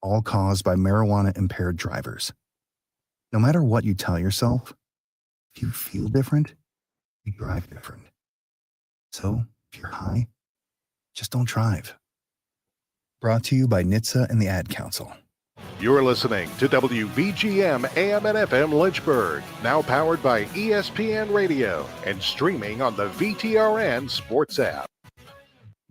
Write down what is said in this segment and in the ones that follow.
all caused by marijuana-impaired drivers. No matter what you tell yourself, if you feel different, you drive different. So, if you're high, just don't drive. Brought to you by NHTSA and the Ad Council. You're listening to WVGM AM and FM Lynchburg, now powered by ESPN Radio and streaming on the VTRN Sports app.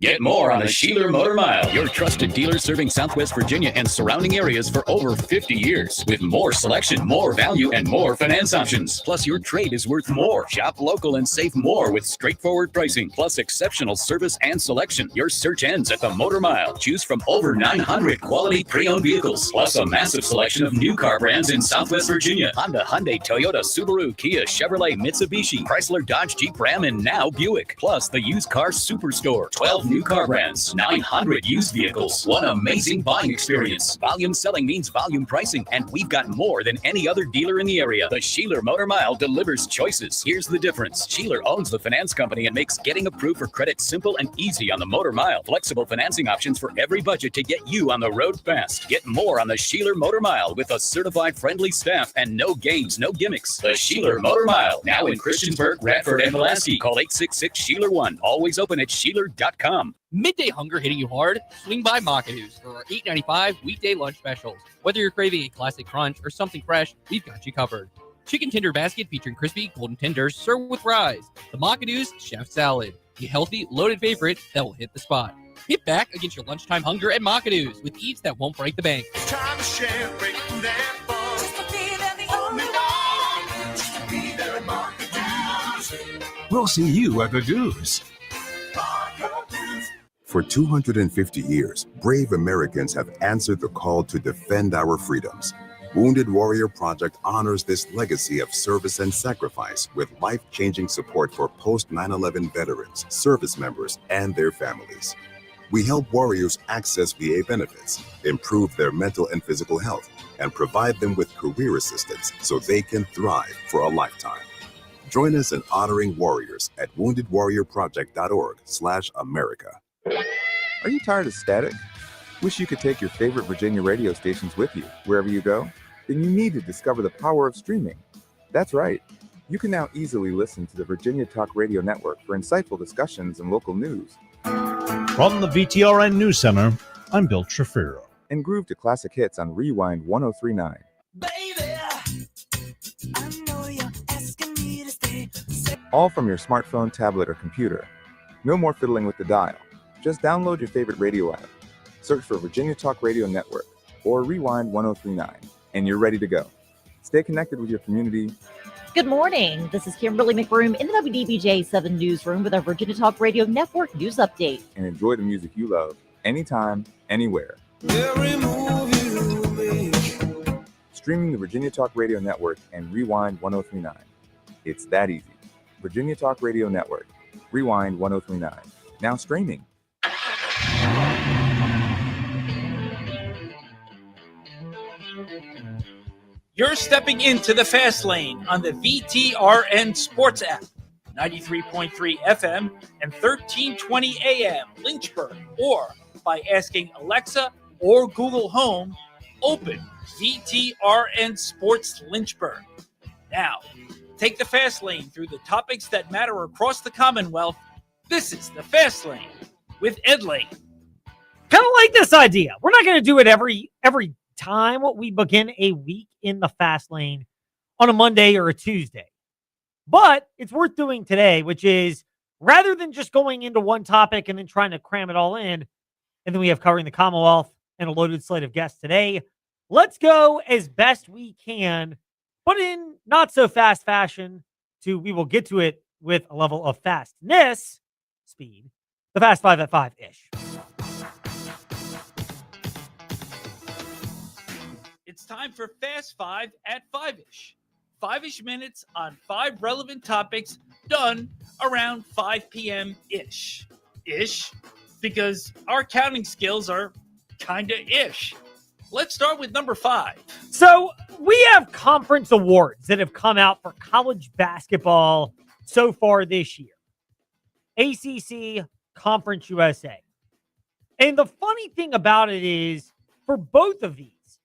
Get more on the Sheeler Motor Mile, your trusted dealer serving Southwest Virginia and surrounding areas for over 50 years. With more selection, more value, and more finance options. Plus, your trade is worth more. Shop local and save more with straightforward pricing, plus exceptional service and selection. Your search ends at the Motor Mile. Choose from over 900 quality pre-owned vehicles, plus a massive selection of new car brands in Southwest Virginia. Honda, Hyundai, Toyota, Subaru, Kia, Chevrolet, Mitsubishi, Chrysler, Dodge, Jeep, Ram, and now Buick. Plus, the used car superstore. 12 new car brands, 900 used vehicles, one amazing buying experience. Volume selling means volume pricing, and we've got more than any other dealer in the area. The Sheeler Motor Mile delivers choices. Here's the difference. Sheeler owns the finance company and makes getting approved for credit simple and easy on the Motor Mile. Flexible financing options for every budget to get you on the road fast. Get more on the Sheeler Motor Mile with a certified friendly staff and no games, no gimmicks. The Sheeler Motor Mile, now in Christiansburg, Radford, and Pulaski. Call 866-SHEELER1. Always open at Sheeler.com. Midday hunger hitting you hard? Swing by Macadoo's for our $8.95 weekday lunch specials. Whether you're craving a classic crunch or something fresh, we've got you covered. Chicken tender basket featuring crispy golden tenders served with fries. The Macadoo's Chef Salad, the healthy, loaded favorite that will hit the spot. Hit back against your lunchtime hunger at Macadoo's with eats that won't break the bank. Time to share great food and fun. Just to be there the only one. Just to be there at Macadoo's. We'll see you at the Do's. For 250 years, brave Americans have answered the call to defend our freedoms. Wounded Warrior Project honors this legacy of service and sacrifice with life-changing support for post-9/11 veterans, service members, and their families. We help warriors access VA benefits, improve their mental and physical health, and provide them with career assistance so they can thrive for a lifetime. Join us in honoring warriors at woundedwarriorproject.org/America. Are you tired of static? Wish you could take your favorite Virginia radio stations with you wherever you go? Then you need to discover the power of streaming. That's right. You can now easily listen to the Virginia Talk Radio Network for insightful discussions and local news. From the VTRN News Center, I'm Bill Trefiro. And groove to classic hits on Rewind 1039. Baby, I know you're asking me to stay. All from your smartphone, tablet, or computer. No more fiddling with the dial. Just download your favorite radio app, search for Virginia Talk Radio Network or Rewind 1039, and you're ready to go. Stay connected with your community. Good morning. This is Kimberly McBroom in the WDBJ 7 Newsroom with our Virginia Talk Radio Network news update. And enjoy the music you love, anytime, anywhere. Every move you make. Streaming the Virginia Talk Radio Network and Rewind 1039. It's that easy. Virginia Talk Radio Network, Rewind 1039. Now streaming. You're stepping into the fast lane on the VTRN Sports app, 93.3 FM and 1320 AM Lynchburg, or by asking Alexa or Google Home, open VTRN Sports Lynchburg. Now, take the fast lane through the topics that matter across the Commonwealth. This is the fast lane with Ed Lane. Kind of like this idea. We're not going to do it every time we begin a week in the fast lane on a Monday or a Tuesday. But it's worth doing today, which is rather than just going into one topic and then trying to cram it all in, and then we have covering the Commonwealth and a loaded slate of guests today, let's go as best we can, but in not so fast fashion to, we will get to it with a level of fastness, speed, the Fast Five at 5-ish. It's time for Fast Five at 5-ish. 5-ish minutes on 5 relevant topics done around 5 p.m.-ish. Ish, because our counting skills are kinda ish. Let's start with number 5. So we have conference awards that have come out for college basketball so far this year. ACC, Conference USA. And the funny thing about it is for both of these,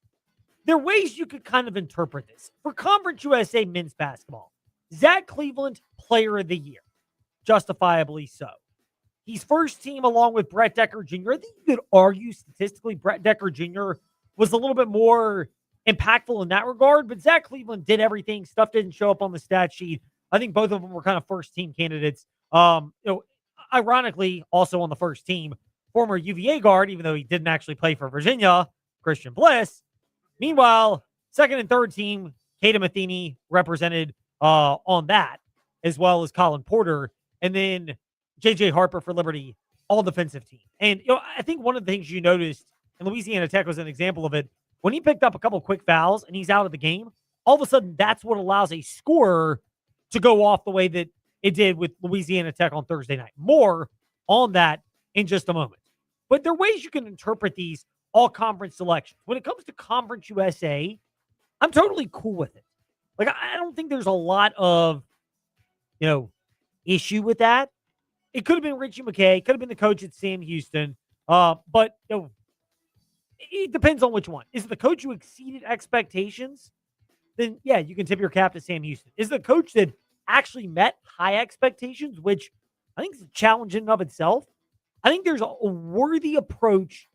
there are ways you could kind of interpret this. For Conference USA men's basketball, Zach Cleveland, Player of the Year, justifiably so. He's first team along with Brett Decker Jr. I think you could argue statistically Brett Decker Jr. was a little bit more impactful in that regard, but Zach Cleveland did everything. Stuff didn't show up on the stat sheet. I think both of them were kind of first team candidates. Ironically, also on the first team, former UVA guard, even though he didn't actually play for Virginia, Christian Bliss. Meanwhile, second and third team, Kata Matheny represented on that, as well as Colin Porter, and then J.J. Harper for Liberty, all defensive team. And I think one of the things you noticed, and Louisiana Tech was an example of it, when he picked up a couple quick fouls and he's out of the game, all of a sudden that's what allows a scorer to go off the way that it did with Louisiana Tech on Thursday night. More on that in just a moment. But there are ways you can interpret these all-conference selections. When it comes to Conference USA, I'm totally cool with it. Like, I don't think there's a lot of, issue with that. It could have been Richie McKay, could have been the coach at Sam Houston, but it depends on which one. Is it the coach who exceeded expectations? Then, yeah, you can tip your cap to Sam Houston. Is the coach that actually met high expectations, which I think is a challenge in and of itself? I think there's a worthy approach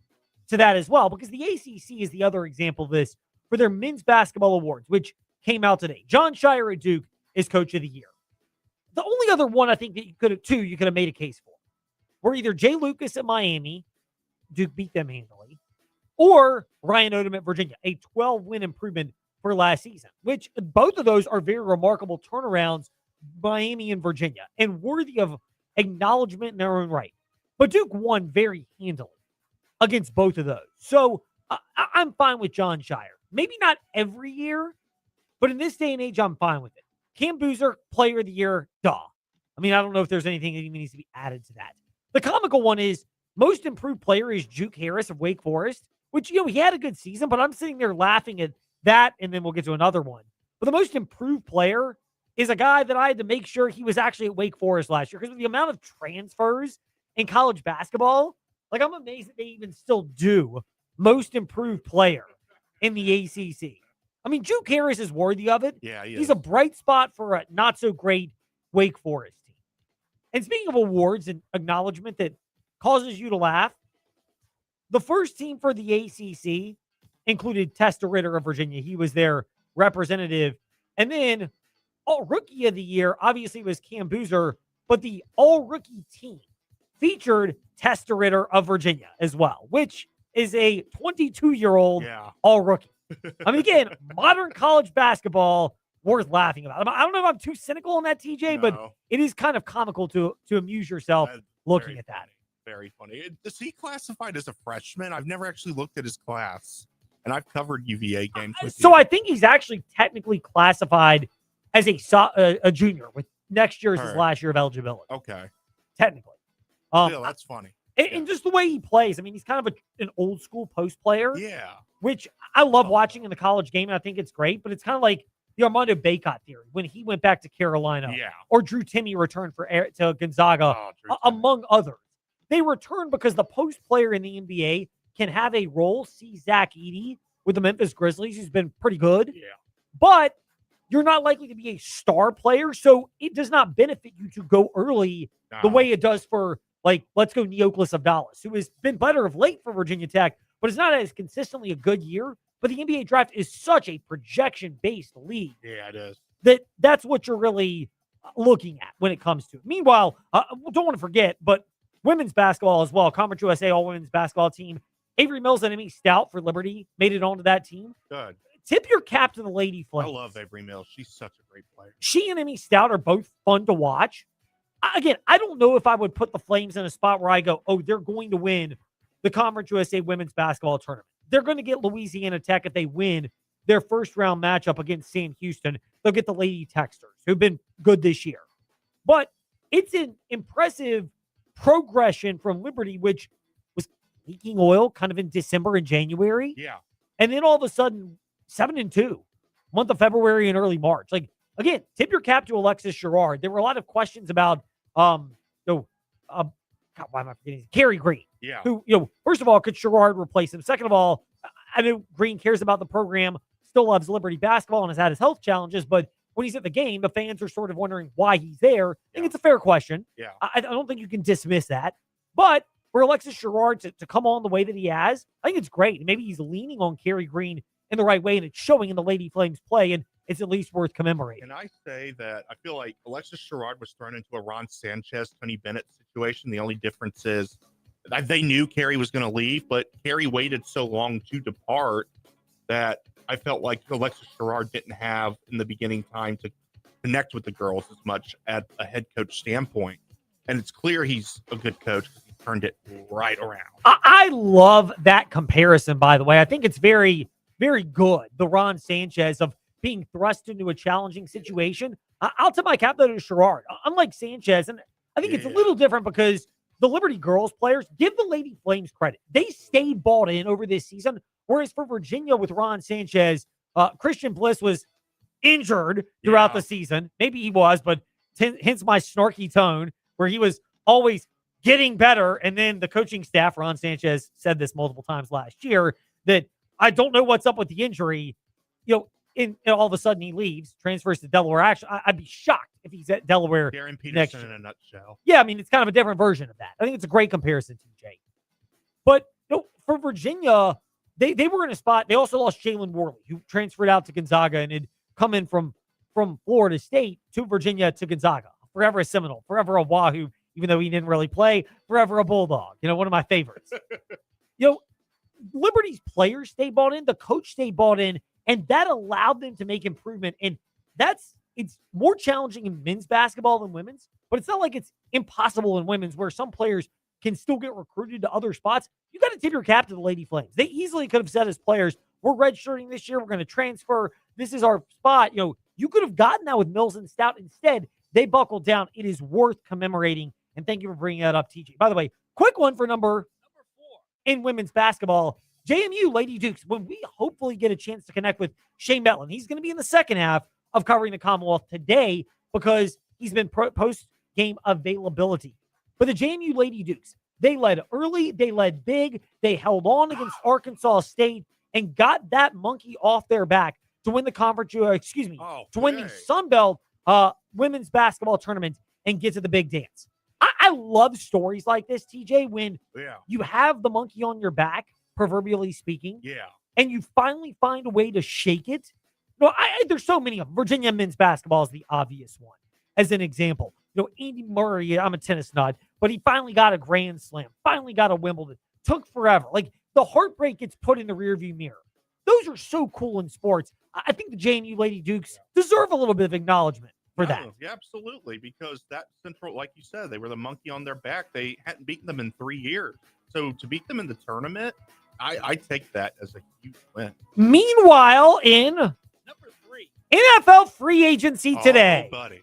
to that as well, because the ACC is the other example of this for their men's basketball awards, which came out today. John Shire at Duke is coach of the year. The only other one I think that you could have made a case for were either Jay Lucas at Miami, Duke beat them handily, or Ryan Odom at Virginia, a 12-win improvement for last season, which both of those are very remarkable turnarounds, Miami and Virginia, and worthy of acknowledgement in their own right. But Duke won very handily against both of those. So I'm fine with John Shire. Maybe not every year, but in this day and age, I'm fine with it. Cam Boozer, Player of the Year, duh. I mean, I don't know if there's anything that even needs to be added to that. The comical one is most improved player is Juke Harris of Wake Forest, which, he had a good season, but I'm sitting there laughing at that, and then we'll get to another one. But the most improved player is a guy that I had to make sure he was actually at Wake Forest last year, because of the amount of transfers in college basketball, like, I'm amazed that they even still do most improved player in the ACC. I mean, Juke Harris is worthy of it. Yeah, he's a bright spot for a not-so-great Wake Forest team. And speaking of awards and acknowledgement that causes you to laugh, the first team for the ACC included Testa Ritter of Virginia. He was their representative. And then All-Rookie of the Year, obviously, was Cam Boozer, but the All-Rookie team featured Testa Ritter of Virginia as well, which is a 22-year-old All-Rookie. I mean, again, modern college basketball, worth laughing about. I don't know if I'm too cynical on that, TJ, but it is kind of comical to amuse yourself looking at that. Very funny. Is he classified as a freshman? I've never actually looked at his class, and I've covered UVA games with So I think he's actually technically classified as a junior, with next year as his last year of eligibility. Okay. Technically. That's funny. And just the way he plays, I mean, he's kind of an old school post player. Yeah. Which I love watching in the college game, and I think it's great, but it's kind of like the Armando Bacot theory when he went back to Carolina. Yeah. Or Drew Timme returned to Gonzaga, among others. They return because the post player in the NBA can have a role. See Zach Edey with the Memphis Grizzlies, who's been pretty good. Yeah. But you're not likely to be a star player, so it does not benefit you to go early the way it does for, like, let's go Neoclis Abdallas, who has been better of late for Virginia Tech, but it's not as consistently a good year. But the NBA draft is such a projection-based league. Yeah, it is. That's what you're really looking at when it comes to it. Meanwhile, don't want to forget, but women's basketball as well. Conference USA all-women's basketball team. Avery Mills and Emmy Stout for Liberty made it onto that team. Good. Tip your cap to the Lady Flames. I love Avery Mills. She's such a great player. She and Emmy Stout are both fun to watch. Again, I don't know if I would put the Flames in a spot where I go, oh, they're going to win the Conference USA women's basketball tournament. They're going to get Louisiana Tech if they win their first round matchup against Sam Houston. They'll get the Lady Texters, who've been good this year. But it's an impressive progression from Liberty, which was leaking oil kind of in December and January. Yeah. And then all of a sudden, 7-2, month of February and early March. Like, again, tip your cap to Alexis Sherrard. There were a lot of questions about, why am I forgetting? Kerry Green. Yeah. Who, first of all, could Sherrard replace him? Second of all, I know Green cares about the program, still loves Liberty basketball, and has had his health challenges, but when he's at the game, the fans are sort of wondering why he's there. I think it's a fair question. Yeah. I don't think you can dismiss that. But for Alexis Sherrard to come on the way that he has, I think it's great. Maybe he's leaning on Kerry Green in the right way, and it's showing in the Lady Flames play, and it's at least worth commemorating. Can I say that I feel like Alexis Sherrard was thrown into a Ron Sanchez, Tony Bennett situation. The only difference is they knew Kerry was going to leave, but Kerry waited so long to depart that I felt like Alexis Sherrard didn't have in the beginning time to connect with the girls as much at a head coach standpoint. And it's clear he's a good coach because he turned it right around. I love that comparison, by the way. I think it's very, very good. The Ron Sanchez of being thrust into a challenging situation. I'll tip my cap though to Sherrard. Unlike Sanchez, and I think it's a little different because the Liberty girls players, give the Lady Flames credit. They stayed bought in over this season. Whereas for Virginia with Ron Sanchez, Christian Bliss was injured throughout the season. Maybe he was, but hence my snarky tone where he was always getting better. And then the coaching staff, Ron Sanchez said this multiple times last year, that I don't know what's up with the injury. And all of a sudden he leaves, transfers to Delaware. Actually, I'd be shocked if he's at Delaware Darren Peterson next year. in a nutshell. Yeah, I mean, it's kind of a different version of that. I think it's a great comparison, TJ. But for Virginia, they were in a spot. They also lost Jalen Worley, who transferred out to Gonzaga and had come in from Florida State to Virginia to Gonzaga. Forever a Seminole, forever a Wahoo, even though he didn't really play, forever a Bulldog. One of my favorites. Liberty's players stayed bought in, the coach stayed bought in, and that allowed them to make improvement. And it's more challenging in men's basketball than women's, but it's not like it's impossible in women's where some players can still get recruited to other spots. You got to tip your cap to the Lady Flames. They easily could have said as players, we're redshirting this year. We're going to transfer. This is our spot. You could have gotten that with Mills and Stout. Instead, they buckled down. It is worth commemorating. And thank you for bringing that up, TJ. By the way, quick one for number 4 in women's basketball. JMU Lady Dukes, when we hopefully get a chance to connect with Shane Metlin, he's going to be in the second half of covering the Commonwealth today because he's been post-game availability. But the JMU Lady Dukes, they led early, they led big, they held on against Arkansas State and got that monkey off their back to win the to win the Sun Belt women's basketball tournament and get to the big dance. I love stories like this, TJ, when you have the monkey on your back, proverbially speaking, and you finally find a way to shake it. There's so many of them. Virginia men's basketball is the obvious one, as an example. Andy Murray, I'm a tennis nut, but he finally got a Grand Slam, finally got a Wimbledon. Took forever. Like, the heartbreak gets put in the rearview mirror. Those are so cool in sports. I think the JMU Lady Dukes deserve a little bit of acknowledgement for that. Yeah, absolutely, because that Central, like you said, they were the monkey on their back. They hadn't beaten them in 3 years. So to beat them in the tournament, I take that as a huge win. Meanwhile, in number 3, NFL free agency today. Buddy.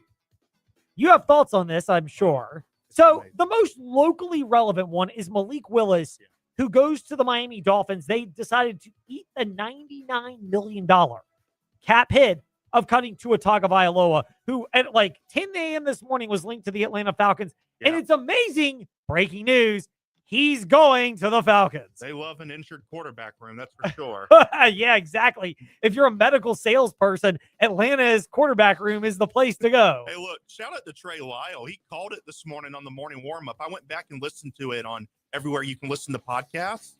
You have thoughts on this, I'm sure. So the most locally relevant one is Malik Willis, who goes to the Miami Dolphins. They decided to eat the $99 million cap hit of cutting Tua Tagovailoa, who at like 10 a.m. this morning was linked to the Atlanta Falcons. Yeah. And it's amazing, breaking news, he's going to the Falcons. They love an injured quarterback room, that's for sure. Yeah, exactly. If you're a medical salesperson, Atlanta's quarterback room is the place to go. Hey, look, shout out to Trey Lyle. He called it this morning on the morning warm-up. I went back and listened to it on everywhere you can listen to podcasts.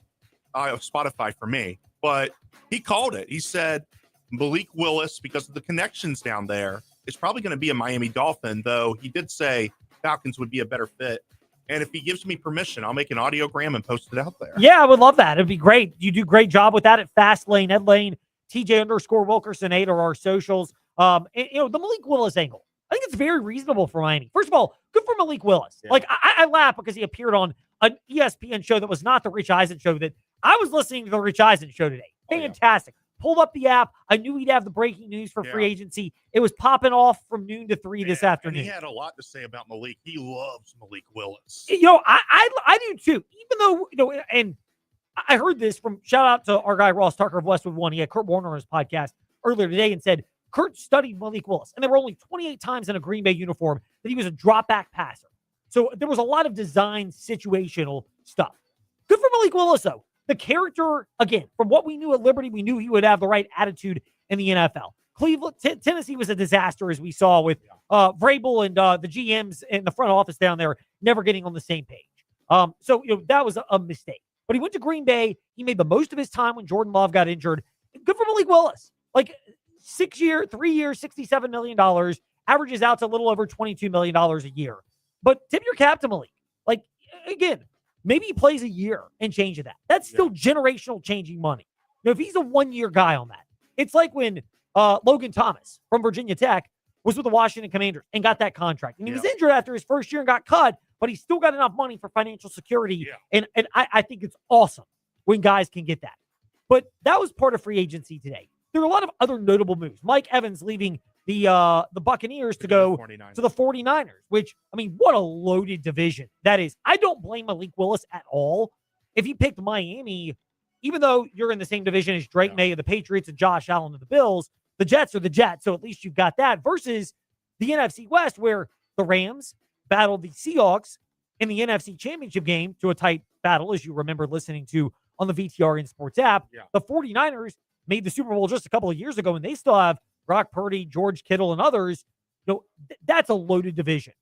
Spotify for me. But he called it. He said, Malik Willis, because of the connections down there, is probably going to be a Miami Dolphin, though he did say Falcons would be a better fit. And if he gives me permission, I'll make an audiogram and post it out there. Yeah, I would love that. It'd be great. You do a great job with that at Fastlane, Ed Lane, TJ_Wilkerson8 are our socials. The Malik Willis angle, I think it's very reasonable for Miami. First of all, good for Malik Willis. Yeah. Like, I laugh because he appeared on an ESPN show that was not the Rich Eisen show that I was listening to the Rich Eisen show today. Fantastic. Pulled up the app. I knew he'd have the breaking news for free agency. It was popping off from noon to 3 this afternoon. And he had a lot to say about Malik. He loves Malik Willis. I do too. Even though, and I heard this from, shout out to our guy Ross Tucker of Westwood One. He had Kurt Warner on his podcast earlier today and said Kurt studied Malik Willis, and there were only 28 times in a Green Bay uniform that he was a drop back passer. So there was a lot of design situational stuff. Good for Malik Willis though. the character, again, from what we knew at Liberty, we knew he would have the right attitude in the NFL. Cleveland, Tennessee was a disaster, as we saw with Vrabel and the GMs in the front office down there never getting on the same page. So that was a mistake. But he went to Green Bay. He made the most of his time when Jordan Love got injured. Good for Malik Willis. Like 3 years, $67 million, averages out to a little over $22 million a year. But tip your cap to Malik. Like, again, maybe he plays a year and change of that. That's still generational changing money. If he's a one-year guy on that, it's like when Logan Thomas from Virginia Tech was with the Washington Commanders and got that contract. And he was injured after his first year and got cut, but he still got enough money for financial security. And I think it's awesome when guys can get that. But that was part of free agency today. There are a lot of other notable moves. Mike Evans leaving the Buccaneers to go to the 49ers, which, I mean, what a loaded division that is. I don't blame Malik Willis at all. If he picked Miami, even though you're in the same division as Drake May of the Patriots and Josh Allen of the Bills, the Jets are the Jets, so at least you've got that, versus the NFC West, where the Rams battled the Seahawks in the NFC Championship game to a tight battle, as you remember listening to on the VTRN Sports app. The 49ers made the Super Bowl just a couple of years ago, and they still have Brock Purdy, George Kittle, and others. That's a loaded division.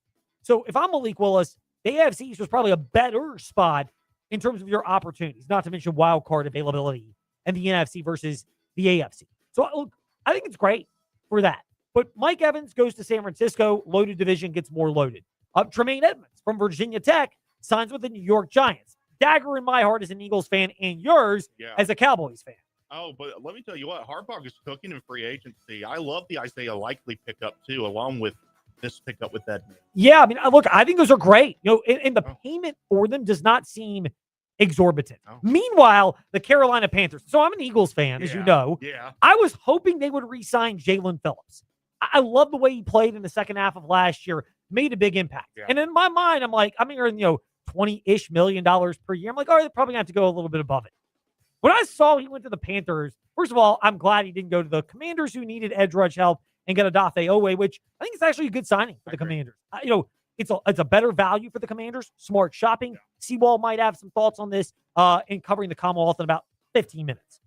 So if I'm Malik Willis, the AFC East was probably a better spot in terms of your opportunities, not to mention wild card availability and the NFC versus the AFC. So look, I think it's great for that. But Mike Evans goes to San Francisco, loaded division gets more loaded. Tremaine Edmonds from Virginia Tech signs with the New York Giants. Dagger in my heart as an Eagles fan and yours as a Cowboys fan. Oh, but let me tell you what, Harbaugh is cooking in free agency. I love the Isaiah Likely pickup too, along with this pickup with Edmonds. Yeah, I mean, look, I think those are great. And the payment for them does not seem exorbitant. Meanwhile, the Carolina Panthers. So I'm an Eagles fan, as you know. I was hoping they would re-sign Jalen Phillips. I love the way he played in the second half of last year. Made a big impact. And in my mind, I'm like, I'm hearing, $20-ish million per year. I'm like, all right, they're probably going to have to go a little bit above it. When I saw he went to the Panthers, first of all, I'm glad he didn't go to the Commanders, who needed edge rush help, and get Odafe Owe, which I think is actually a good signing for the Commanders. It's a better value for the Commanders. Smart shopping. Seawall might have some thoughts on this in covering the Commonwealth in about 15 minutes.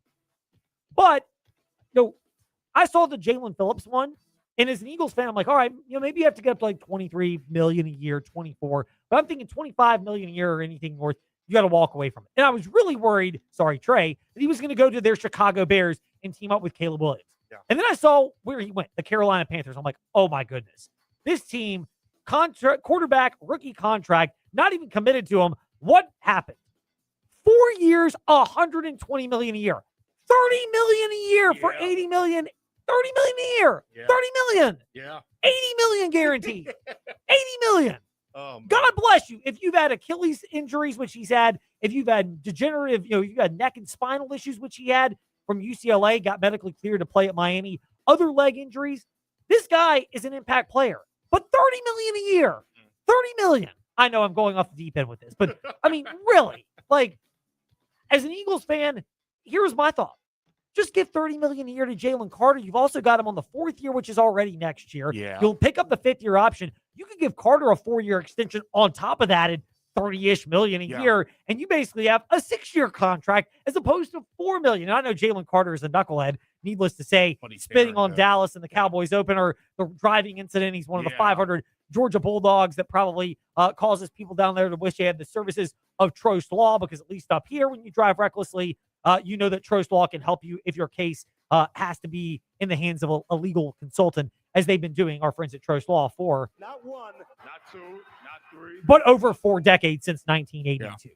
But, I saw the Jalen Phillips one, and as an Eagles fan, I'm like, all right, maybe you have to get up to like $23 million a year, 24. But I'm thinking $25 million a year or anything worth, you got to walk away from it. And I was really worried, sorry, Trey, that he was going to go to their Chicago Bears and team up with Caleb Williams. And then I saw where he went, the Carolina Panthers. I'm like, oh my goodness. This team, quarterback, rookie contract, not even committed to him. What happened? 4 years, $120 million a year. $30 million a year for $80 million. $30 million a year. $30 million. $80 million guaranteed. $80 million. God bless you. If you've had Achilles injuries, which he's had, if you've had degenerative, you've got neck and spinal issues, which he had from UCLA, got medically cleared to play at Miami, other leg injuries, this guy is an impact player. But $30 million a year. $30 million. I know I'm going off the deep end with this, but I mean, really, like, as an Eagles fan, here's my thought. Just give $30 million a year to Jalen Carter. You've also got him on the 4th year, which is already next year. You'll pick up the 5th year option. You can give Carter a 4-year extension on top of that at $30-ish million a year, and you basically have a 6-year contract as opposed to $4 million. And I know Jalen Carter is a knucklehead, needless to say, spitting on Dallas and the Cowboys opener, the driving incident. He's one of the 500 Georgia Bulldogs that probably causes people down there to wish they had the services of Trost Law, because at least up here, when you drive recklessly, you know that Trost Law can help you if your case has to be in the hands of a legal consultant, as they've been doing, our friends at Trost Law, for not 1, not 2, not 3, but over 4 decades, since 1982.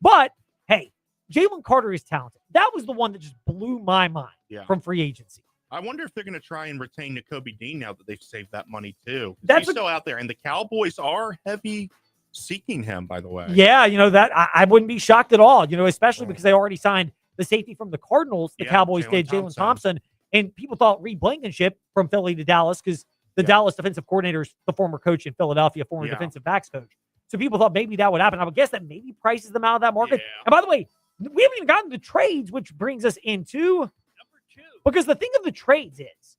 But hey, Jalen Carter is talented. That was the one that just blew my mind from free agency. I wonder if they're going to try and retain Nakobe Dean now that they've saved that money too. That's He's still out there, and the Cowboys are heavy seeking him, by the way. Yeah, that I wouldn't be shocked at all, especially because they already signed the safety from the Cardinals. The Cowboys did, Jalen Thompson. And people thought Reed Blankenship from Philly to Dallas, because the Dallas defensive coordinator is the former coach in Philadelphia, former defensive backs coach. So people thought maybe that would happen. I would guess that maybe prices them out of that market. And by the way, we haven't even gotten to trades, which brings us into number 2. Because the thing of the trades is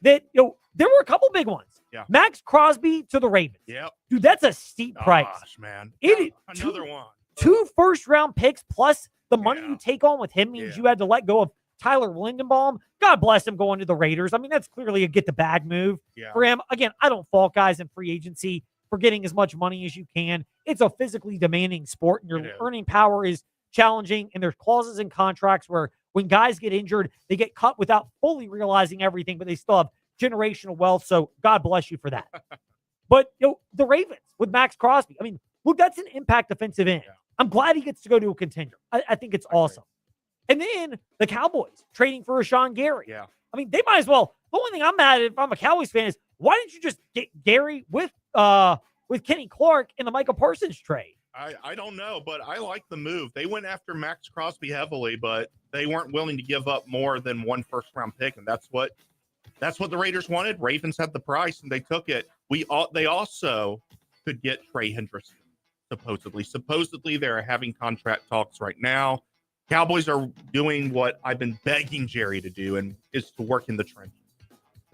that, there were a couple big ones. Max Crosby to the Ravens. Dude, that's a steep price. Gosh, man. It is another one. 2 first-round picks plus The money you take on with him means you had to let go of Tyler Lindenbaum. God bless him going to the Raiders. I mean, that's clearly a get-the-bag move for him. Again, I don't fault guys in free agency for getting as much money as you can. It's a physically demanding sport, and your earning power is challenging, and there's clauses in contracts where when guys get injured, they get cut without fully realizing everything, but they still have generational wealth, so God bless you for that. But the Ravens with Max Crosby, I mean, look, that's an impact defensive end. I'm glad he gets to go to a contender. I think it's awesome. And then the Cowboys trading for Rashawn Gary. Yeah. I mean, they might as well. The only thing I'm mad at if I'm a Cowboys fan is why didn't you just get Gary with Kenny Clark in the Michael Parsons trade? I don't know, but I like the move. They went after Max Crosby heavily, but they weren't willing to give up more than one first-round pick, and that's what the Raiders wanted. Ravens had the price, and they took it. They also could get Trey Hendrickson, supposedly. Supposedly, they're having contract talks right now. Cowboys are doing what I've been begging Jerry to do, and is to work in the trenches.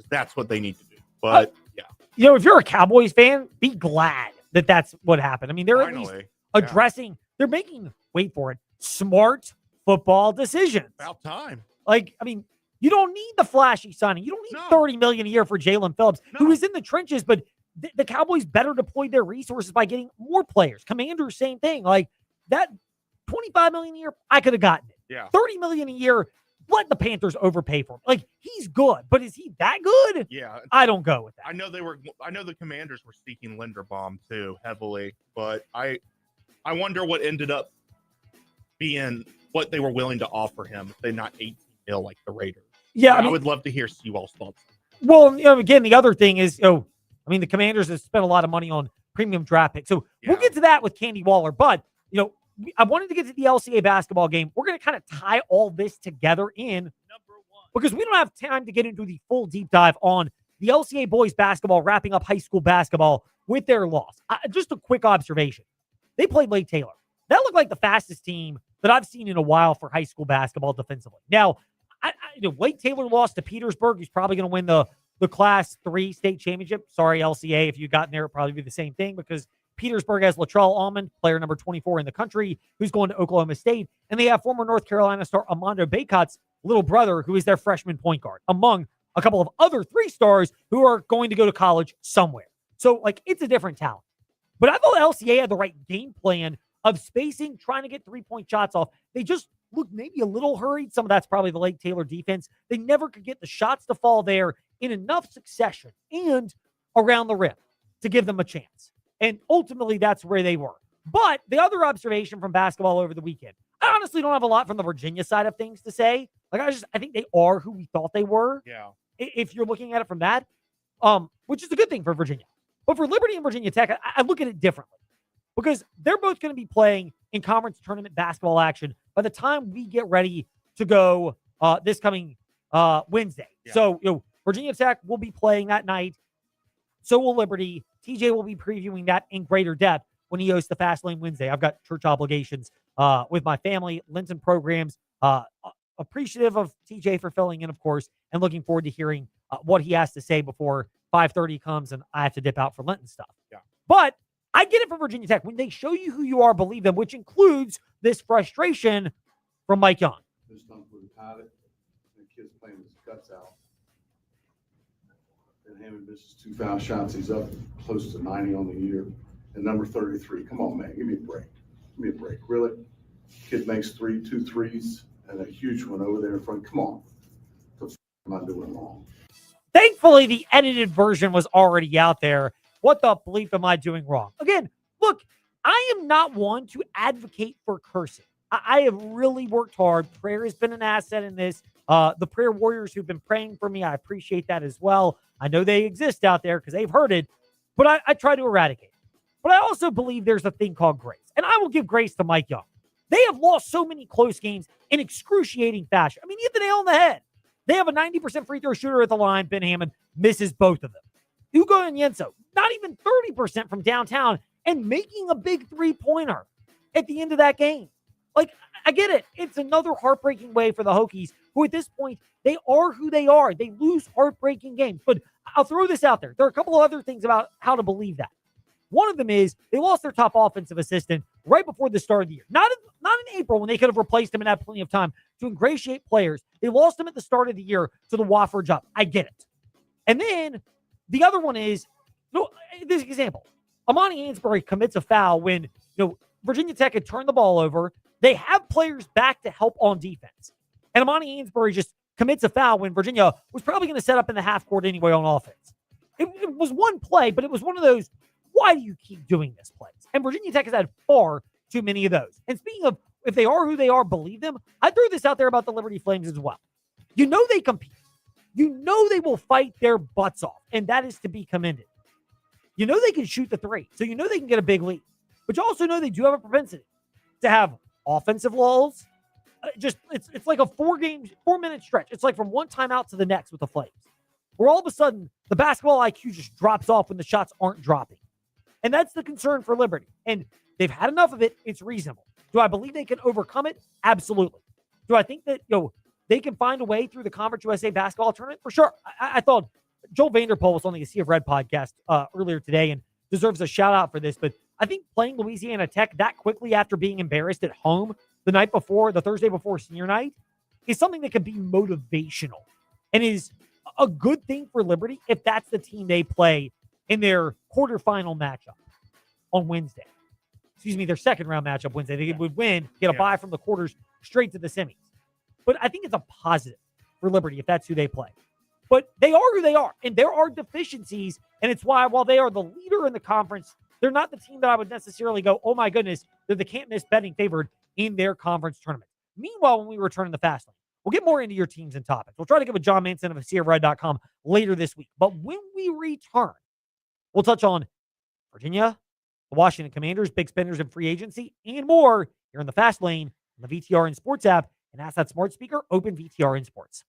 That's what they need to do. But, yeah. If you're a Cowboys fan, be glad that that's what happened. I mean, they're at least addressing, they're making, wait for it, smart football decisions. About time. Like, I mean, you don't need the flashy signing. You don't need $30 million a year for Jalen Phillips, who is in the trenches, but the Cowboys better deploy their resources by getting more players. Commanders, same thing. Like, that $25 million a year, I could have gotten it. Yeah. $30 million a year, let the Panthers overpay for him. Like, he's good, but is he that good? Yeah. I don't go with that. I know the Commanders were seeking Linderbaum too heavily, but I wonder what ended up being what they were willing to offer him if they not 18 mil like the Raiders. Yeah, I would love to hear Sewell's thoughts. Well, again, the other thing is, I mean, the Commanders have spent a lot of money on premium draft picks. So we'll get to that with Candy Waller, but I wanted to get to the LCA basketball game. We're going to kind of tie all this together in number one because we don't have time to get into the full deep dive on the LCA boys basketball wrapping up high school basketball with their loss. Just a quick observation. They played Lake Taylor. That looked like the fastest team that I've seen in a while for high school basketball defensively. Now, Lake Taylor lost to Petersburg, who's probably going to win the Class 3 state championship. Sorry, LCA, if you got in there, it'd probably be the same thing because Petersburg has Latrell Almond, player number 24 in the country, who's going to Oklahoma State. And they have former North Carolina star Armando Baycott's little brother, who is their freshman point guard, among a couple of other 3 stars who are going to go to college somewhere. So, it's a different talent. But I thought LCA had the right game plan of spacing, trying to get 3-point shots off. They just looked maybe a little hurried. Some of that's probably the Lake Taylor defense. They never could get the shots to fall there in enough succession and around the rim to give them a chance. And ultimately, that's where they were. But the other observation from basketball over the weekend, I honestly don't have a lot from the Virginia side of things to say. I think they are who we thought they were. Yeah. If you're looking at it from that, which is a good thing for Virginia. But for Liberty and Virginia Tech, I look at it differently because they're both going to be playing in conference tournament basketball action by the time we get ready to go this coming Wednesday. Yeah. So, Virginia Tech will be playing that night. So will Liberty. TJ will be previewing that in greater depth when he hosts the Fast Lane Wednesday. I've got church obligations with my family, Linton programs. Appreciative of TJ for filling in, of course, and looking forward to hearing what he has to say before 5:30 comes and I have to dip out for Linton stuff. Yeah. But I get it from Virginia Tech. When they show you who you are, believe them, which includes this frustration from Mike Young. This time we tied it. The kid's playing his guts out. And Hammond misses 2 foul shots. He's up close to 90 on the year. And number 33, come on, man, give me a break. Give me a break. Really? Kid makes 2 threes and a huge one over there in front. Come on. What the f- am I doing wrong? Thankfully, the edited version was already out there. What the bleep am I doing wrong? Again, look, I am not one to advocate for cursing. I have really worked hard. Prayer has been an asset in this. The prayer warriors who've been praying for me, I appreciate that as well. I know they exist out there because they've heard it, but I try to eradicate it. But I also believe there's a thing called grace, and I will give grace to Mike Young. They have lost so many close games in excruciating fashion. I mean, he hit the nail on the head. They have a 90% free throw shooter at the line. Ben Hammond misses both of them. Ugo and Yenso, not even 30% from downtown and making a big 3-pointer at the end of that game. I get it. It's another heartbreaking way for the Hokies, who at this point, they are who they are. They lose heartbreaking games. But I'll throw this out there. There are a couple of other things about how to believe that. One of them is they lost their top offensive assistant, right before the start of the year. Not in April when they could have replaced him and had plenty of time to ingratiate players. They lost him at the start of the year to the Wofford job. I get it. And then the other one is, this example. Amani Ansbury commits a foul when Virginia Tech had turned the ball over. They have players back to help on defense. And Amani Ansbury just commits a foul when Virginia was probably going to set up in the half court anyway on offense. It was one play, but it was one of those, why do you keep doing this plays? And Virginia Tech has had far too many of those. And speaking of, if they are who they are, believe them, I threw this out there about the Liberty Flames as well. They compete. They will fight their butts off, and that is to be commended. They can shoot the three, so they can get a big lead. But you also know they do have a propensity to have offensive lulls. It's like a 4-minute stretch. It's like from one timeout to the next with the Flames, where all of a sudden the basketball IQ just drops off when the shots aren't dropping. And that's the concern for Liberty. And they've had enough of it. It's reasonable. Do I believe they can overcome it? Absolutely. Do I think that they can find a way through the Conference USA basketball tournament? For sure. I thought Joel Vanderpool was on the Sea of Red podcast earlier today and deserves a shout out for this. But I think playing Louisiana Tech that quickly after being embarrassed at home the Thursday before senior night, is something that could be motivational and is a good thing for Liberty if that's the team they play in their quarterfinal matchup on Wednesday. Their second round matchup Wednesday. They would win, get a bye from the quarters straight to the semis. But I think it's a positive for Liberty if that's who they play. But they are who they are, and there are deficiencies, and it's why while they are the leader in the conference, they're not the team that I would necessarily go, oh my goodness, they're the can't-miss betting favored in their conference tournament. Meanwhile, when we return in the Fast Lane, we'll get more into your teams and topics. We'll try to get with John Manson of SeaofRed.com later this week. But when we return, we'll touch on Virginia, the Washington Commanders, big spenders in free agency, and more here in the Fast Lane on the VTRN Sports app. And ask that smart speaker, open VTRN Sports.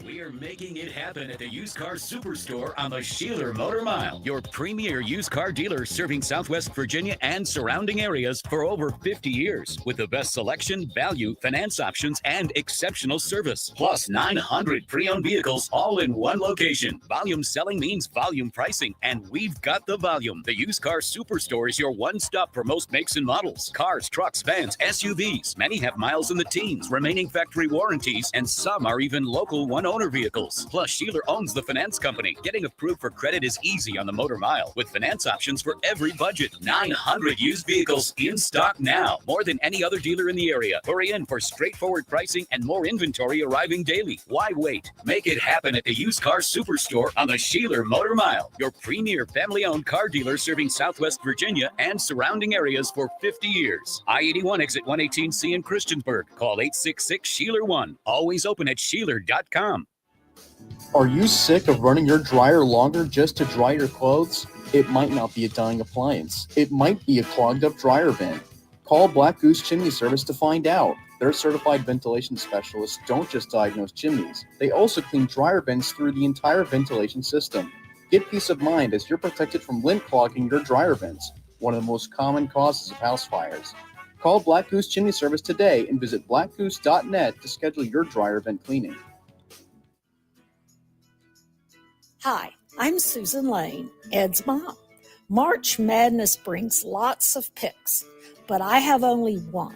We are making it happen at the Used Car Superstore on the Sheeler Motor Mile, your premier used car dealer serving Southwest Virginia and surrounding areas for over 50 years with the best selection, value, finance options, and exceptional service. Plus 900 pre-owned vehicles all in one location. Volume selling means volume pricing, and we've got the volume. The Used Car Superstore is your one-stop for most makes and models. Cars, trucks, vans, SUVs. Many have miles in the teens, remaining factory warranties, and some are even local one-owner vehicles. Plus, Sheeler owns the finance company. Getting approved for credit is easy on the Motor Mile with finance options for every budget. 900 used vehicles in stock now. More than any other dealer in the area. Hurry in for straightforward pricing and more inventory arriving daily. Why wait? Make it happen at the Used Car Superstore on the Sheeler Motor Mile, your premier family-owned car dealer serving Southwest Virginia and surrounding areas for 50 years. I-81 exit 118C in Christiansburg. Call 866-SHEELER1. Always open at Sheeler.com. Are you sick of running your dryer longer just to dry your clothes? It might not be a dying appliance. It might be a clogged up dryer vent. Call Black Goose Chimney Service to find out. Their certified ventilation specialists don't just diagnose chimneys. They also clean dryer vents through the entire ventilation system. Get peace of mind as you're protected from lint clogging your dryer vents, one of the most common causes of house fires. Call Black Goose Chimney Service today and visit blackgoose.net to schedule your dryer vent cleaning. Hi, I'm Susan Lane, Ed's mom. March Madness brings lots of picks, but I have only one,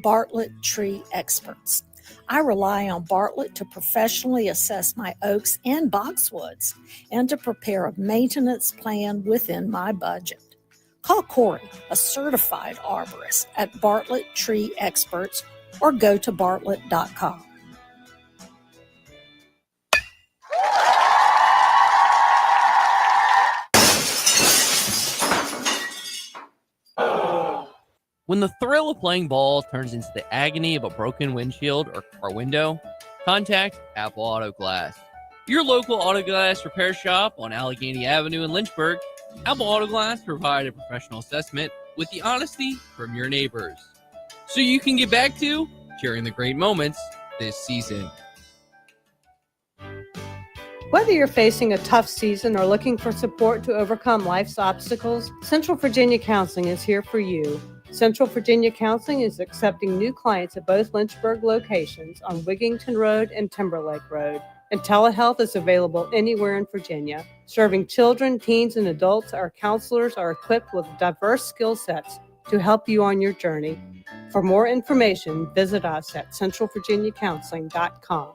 Bartlett Tree Experts. I rely on Bartlett to professionally assess my oaks and boxwoods and to prepare a maintenance plan within my budget. Call Corey, a certified arborist at Bartlett Tree Experts, or go to bartlett.com. When the thrill of playing ball turns into the agony of a broken windshield or car window, contact Apple Auto Glass. Your local auto glass repair shop on Allegheny Avenue in Lynchburg, Apple Auto Glass provide a professional assessment with the honesty from your neighbors, so you can get back to sharing the great moments this season. Whether you're facing a tough season or looking for support to overcome life's obstacles, Central Virginia Counseling is here for you. Central Virginia Counseling is accepting new clients at both Lynchburg locations on Wigington Road and Timberlake Road. And telehealth is available anywhere in Virginia. Serving children, teens, and adults, our counselors are equipped with diverse skill sets to help you on your journey. For more information, visit us at centralvirginiacounseling.com.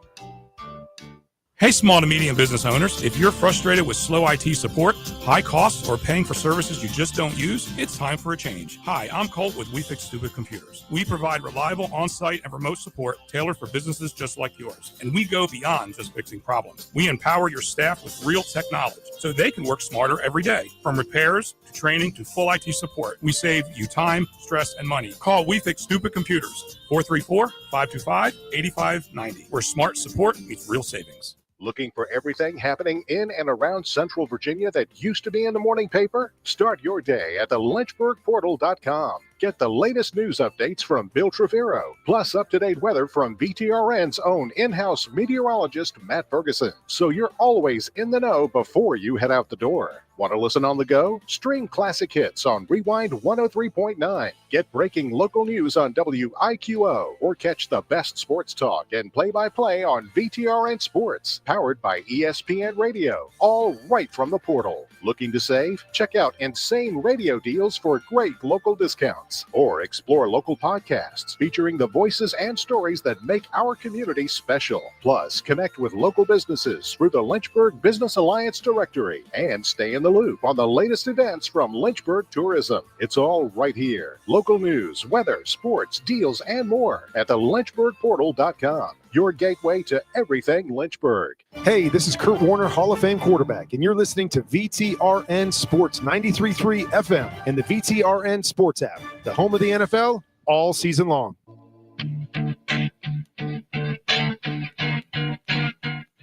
Hey, small to medium business owners, if you're frustrated with slow IT support, high costs, or paying for services you just don't use, it's time for a change. Hi, I'm Colt with We Fix Stupid Computers. We provide reliable on-site and remote support tailored for businesses just like yours. And we go beyond just fixing problems. We empower your staff with real tech knowledge so they can work smarter every day. From repairs to training to full IT support, we save you time, stress, and money. Call We Fix Stupid Computers, 434-525-8590, where smart support meets real savings. Looking for everything happening in and around Central Virginia that used to be in the morning paper? Start your day at the lynchburgportal.com. Get the latest news updates from Bill Treviro, plus up-to-date weather from VTRN's own in-house meteorologist, Matt Ferguson. So you're always in the know before you head out the door. Want to listen on the go? Stream classic hits on Rewind 103.9. Get breaking local news on WIQO, or catch the best sports talk and play-by-play on VTRN Sports, powered by ESPN Radio, all right from the portal. Looking to save? Check out insane radio deals for great local discounts, or explore local podcasts featuring the voices and stories that make our community special. Plus, connect with local businesses through the Lynchburg Business Alliance directory and stay in the loop on the latest events from Lynchburg Tourism. It's all right here. Local news, weather, sports, deals, and more at the lynchburgportal.com. Your gateway to everything Lynchburg. Hey, this is Kurt Warner, Hall of Fame quarterback, and you're listening to VTRN Sports 93.3 FM and the VTRN Sports app, the home of the NFL all season long.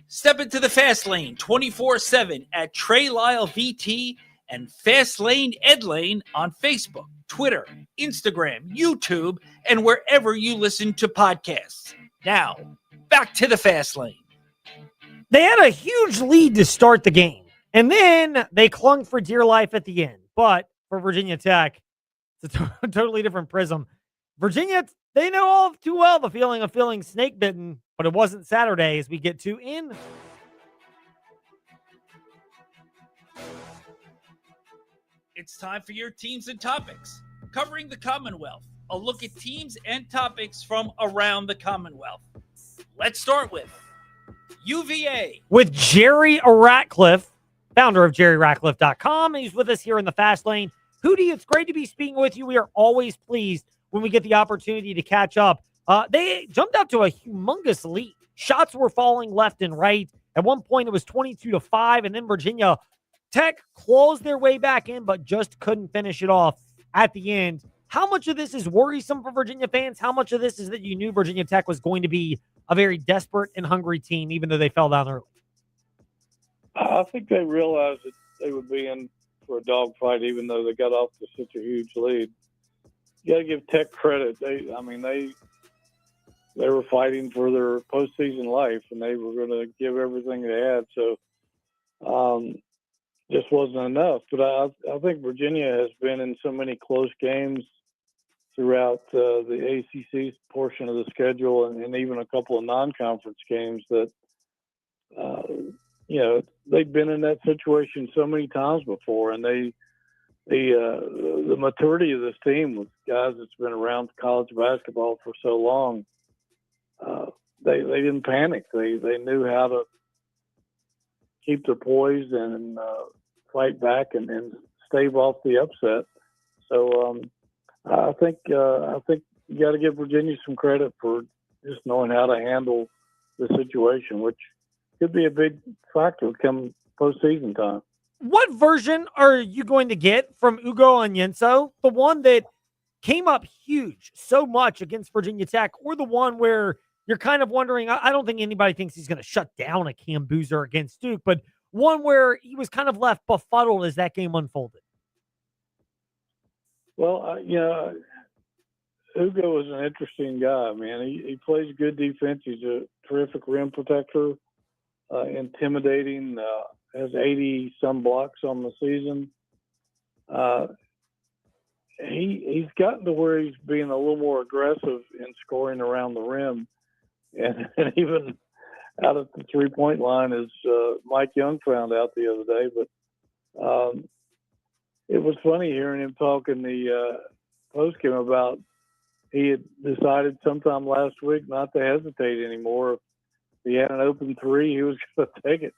Step into the Fast Lane 24/7 at Trey Lyle VT and Fast Lane Ed Lane on Facebook, Twitter, Instagram, YouTube, and wherever you listen to podcasts. Now, back to the Fast Lane. They had a huge lead to start the game, and then they clung for dear life at the end. But for Virginia Tech, it's a totally different prism. Virginia, they know all too well the feeling of feeling snake bitten, but it wasn't Saturday as we get to in. It's time for your teams and topics. Covering the Commonwealth, a look at teams and topics from around the Commonwealth. Let's start with UVA. With Jerry Ratcliffe, founder of JerryRatcliffe.com, and he's with us here in the Fast Lane. Hootie, it's great to be speaking with you. We are always pleased when we get the opportunity to catch up. They jumped out to a humongous lead. Shots were falling left and right. At one point, it was 22-5, and then Virginia Tech closed their way back in, but just couldn't finish it off at the end. How much of this is worrisome for Virginia fans? How much of this is that you knew Virginia Tech was going to be a very desperate and hungry team, even though they fell down early? I think they realized that they would be in for a dogfight, even though they got off to such a huge lead. You got to give Tech credit. They were fighting for their postseason life, and they were going to give everything they had. So, just wasn't enough. But I think Virginia has been in so many close games throughout the ACC portion of the schedule, and even a couple of non-conference games that, they've been in that situation so many times before. And the maturity of this team with guys that's been around college basketball for so long, they didn't panic. They knew how to keep their poise and fight back and stave off the upset. So I think you got to give Virginia some credit for just knowing how to handle the situation, which could be a big factor come postseason time. What version are you going to get from Ugo Onyenso? The one that came up huge so much against Virginia Tech, or the one where you're kind of wondering, I don't think anybody thinks he's going to shut down a Cam Boozer against Duke, but one where he was kind of left befuddled as that game unfolded? Well, Ugo is an interesting guy, man. He plays good defense. He's a terrific rim protector, intimidating, has 80-some blocks on the season. He's gotten to where he's being a little more aggressive in scoring around the rim. And even out at the 3-point line, as Mike Young found out the other day. But it was funny hearing him talk in the postgame about he had decided sometime last week not to hesitate anymore. If he had an open three, he was going to take it.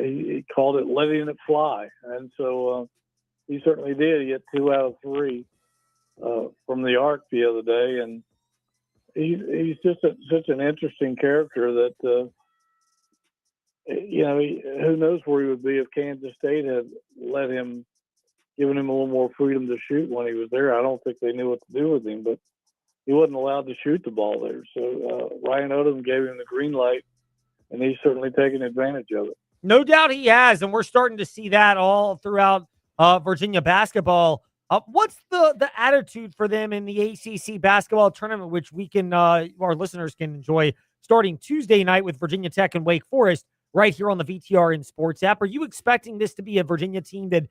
He called it letting it fly. And so he certainly did. He had 2 out of 3 from the arc the other day. And he's just such an interesting character that, who knows where he would be if Kansas State had given him a little more freedom to shoot when he was there. I don't think they knew what to do with him, but he wasn't allowed to shoot the ball there. So Ryan Odom gave him the green light, and he's certainly taken advantage of it. No doubt he has, and we're starting to see that all throughout Virginia basketball. What's the attitude for them in the ACC basketball tournament, which we can our listeners can enjoy starting Tuesday night with Virginia Tech and Wake Forest right here on the VTRN Sports app? Are you expecting this to be a Virginia team that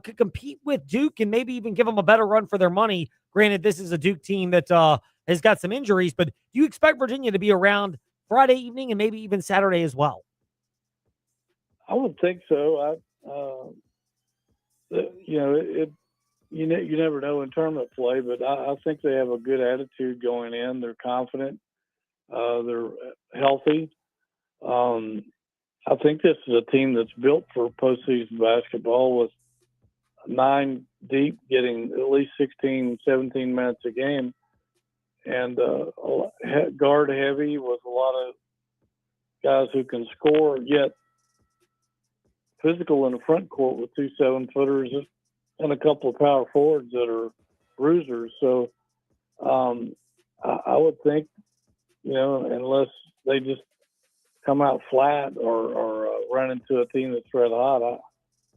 could compete with Duke and maybe even give them a better run for their money? Granted, this is a Duke team that has got some injuries, but do you expect Virginia to be around Friday evening and maybe even Saturday as well? I would think so. You never know in tournament play, but I think they have a good attitude going in. They're confident. They're healthy. I think this is a team that's built for postseason basketball with 9 deep, getting at least 16, 17 minutes a game, and guard heavy with a lot of guys who can score, yet physical in the front court with 2 7-footers and a couple of power forwards that are bruisers. So I would think, unless they just come out flat or run into a team that's red hot,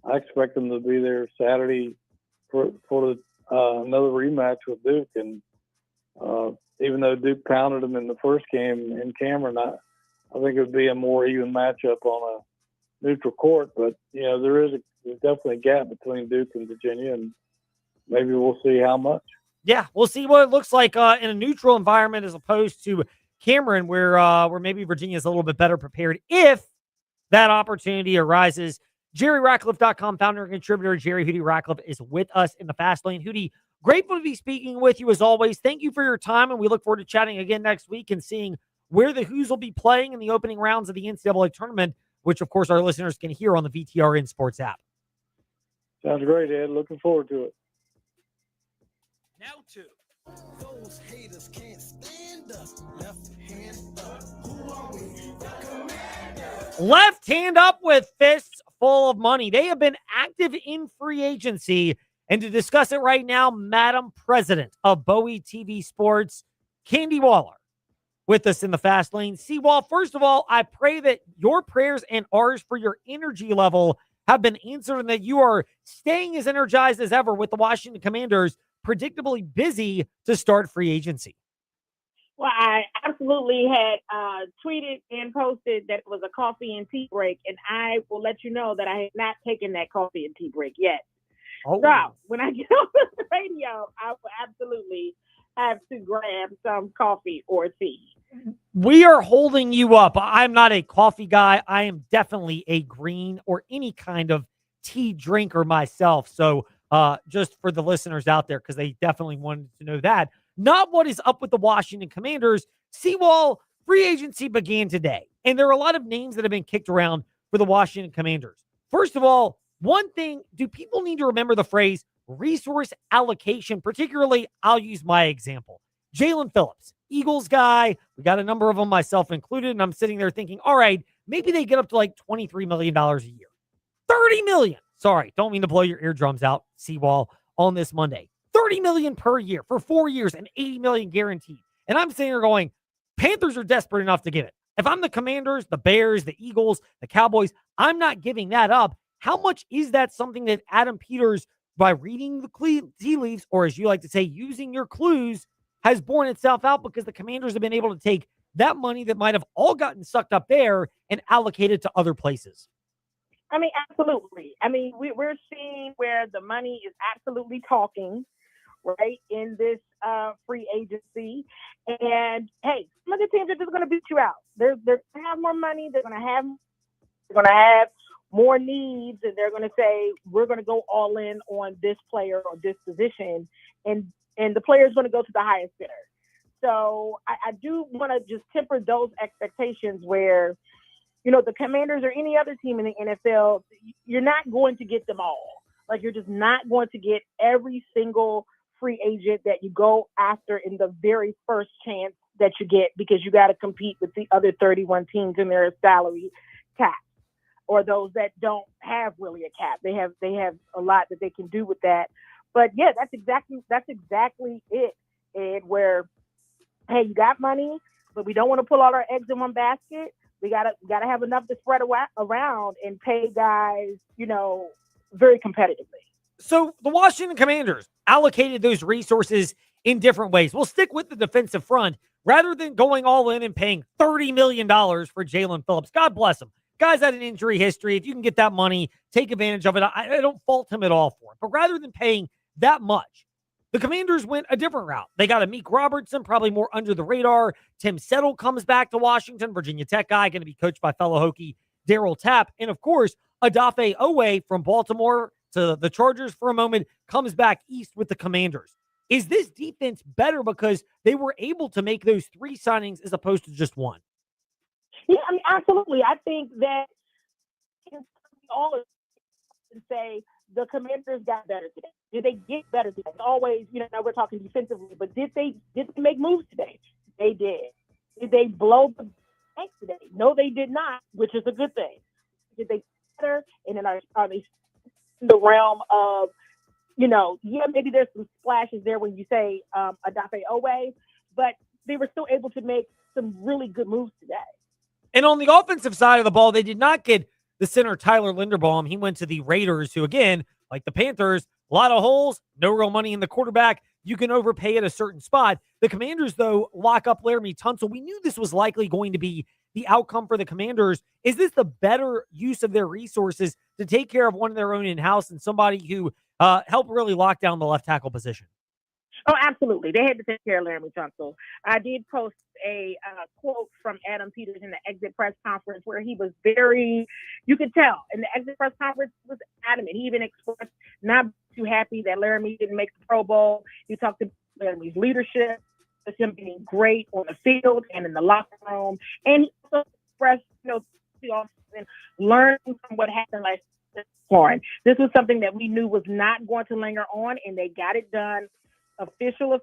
I expect them to be there Saturday for another rematch with Duke. And even though Duke pounded them in the first game in Cameron, I think it would be a more even matchup on a neutral court. But there's definitely a gap between Duke and Virginia, and maybe we'll see how much. Yeah, we'll see what it looks like in a neutral environment as opposed to Cameron, where maybe Virginia is a little bit better prepared if that opportunity arises. JerryRatcliffe.com founder and contributor Jerry Hootie Ratcliffe is with us in the Fast Lane. Hootie, grateful to be speaking with you as always. Thank you for your time, and we look forward to chatting again next week and seeing where the Hoos will be playing in the opening rounds of the NCAA tournament, which, of course, our listeners can hear on the VTRN Sports app. Sounds great, Ed. Looking forward to it. Now to those haters can't stand us. Left hand up. Who are we? The Commanders. Left hand up with fists full of money. They have been active in free agency. And to discuss it right now, Madam President of Bowie TV Sports, Candy Waller, with us in the Fast Lane. Seawall, first of all, I pray that your prayers and ours for your energy level have been answered and that you are staying as energized as ever with the Washington Commanders, predictably busy to start free agency. Well, I absolutely had tweeted and posted that it was a coffee and tea break, and I will let you know that I have not taken that coffee and tea break yet. Oh. So when I get on the radio, I will absolutely have to grab some coffee or tea. We are holding you up. I'm not a coffee guy. I am definitely a green or any kind of tea drinker myself. So just for the listeners out there, because they definitely wanted to know that. Not what is up with the Washington Commanders. Seawall, free agency began today, and there are a lot of names that have been kicked around for the Washington Commanders. First of all, one thing, do people need to remember the phrase resource allocation? Particularly, I'll use my example. Jalen Phillips, Eagles guy. We got a number of them, myself included, and I'm sitting there thinking, all right, maybe they get up to like $23 million a year. $30 million. Sorry, don't mean to blow your eardrums out, Seawall, on this Monday. $30 million per year for 4 years and $80 million guaranteed. And I'm sitting here going, Panthers are desperate enough to give it. If I'm the Commanders, the Bears, the Eagles, the Cowboys, I'm not giving that up. How much is that something that Adam Peters, by reading the tea leaves, or as you like to say, using your clues, has borne itself out because the Commanders have been able to take that money that might have all gotten sucked up there and allocate it to other places? I mean, absolutely. I mean, we're seeing where the money is absolutely talking. right, in this free agency. And hey, some of the teams are just going to beat you out. They're going to have more money. They're going to have more needs, and they're going to say, we're going to go all in on this player or this position, and the player is going to go to the highest bidder. So I do want to just temper those expectations where, the Commanders or any other team in the NFL, you're not going to get them all. Like, you're just not going to get every single free agent that you go after in the very first chance that you get, because you got to compete with the other 31 teams in their salary cap, or those that don't have really a cap. They have a lot that they can do with that. But yeah, that's exactly it. And where, hey, you got money, but we don't want to pull all our eggs in one basket. We gotta have enough to spread around and pay guys, very competitively. So the Washington Commanders allocated those resources in different ways. We'll stick with the defensive front rather than going all in and paying $30 million for Jalen Phillips. God bless him. Guy's had an injury history. If you can get that money, take advantage of it. I don't fault him at all for it. But rather than paying that much, the Commanders went a different route. They got Amik Robertson, probably more under the radar. Tim Settle comes back to Washington, Virginia Tech guy, going to be coached by fellow Hokie Darryl Tapp. And, of course, Odafe Owe from Baltimore to the Chargers for a moment comes back east with the Commanders. Is this defense better because they were able to make those three signings as opposed to just one? Yeah, I mean, absolutely. I think that all of and say the Commanders got better today. Did they get better today? Always, we're talking defensively, but did they make moves today? They did. Did they blow the bank today? No, they did not, which is a good thing. Did they get better? And then are they in the realm of, maybe there's some splashes there when you say Odafe Owe, but they were still able to make some really good moves today. And on the offensive side of the ball, they did not get the center Tyler Linderbaum. He went to the Raiders, who, again, like the Panthers, a lot of holes, no real money in the quarterback. You can overpay at a certain spot. The Commanders, though, lock up Laramie Tunsil. We knew this was likely going to be the outcome for the Commanders. Is this the better use of their resources to take care of one of their own in-house and somebody who helped really lock down the left tackle position? Oh, absolutely. They had to take care of Laramie Tunsil. I did post a quote from Adam Peters in the exit press conference where he was you could tell in the exit press conference was adamant. He even expressed not too happy that Laramie didn't make the Pro Bowl. He talked about Laramie's leadership, him being great on the field and in the locker room. And he also expressed, learn from what happened last season. This was something that we knew was not going to linger on, and they got it done. Official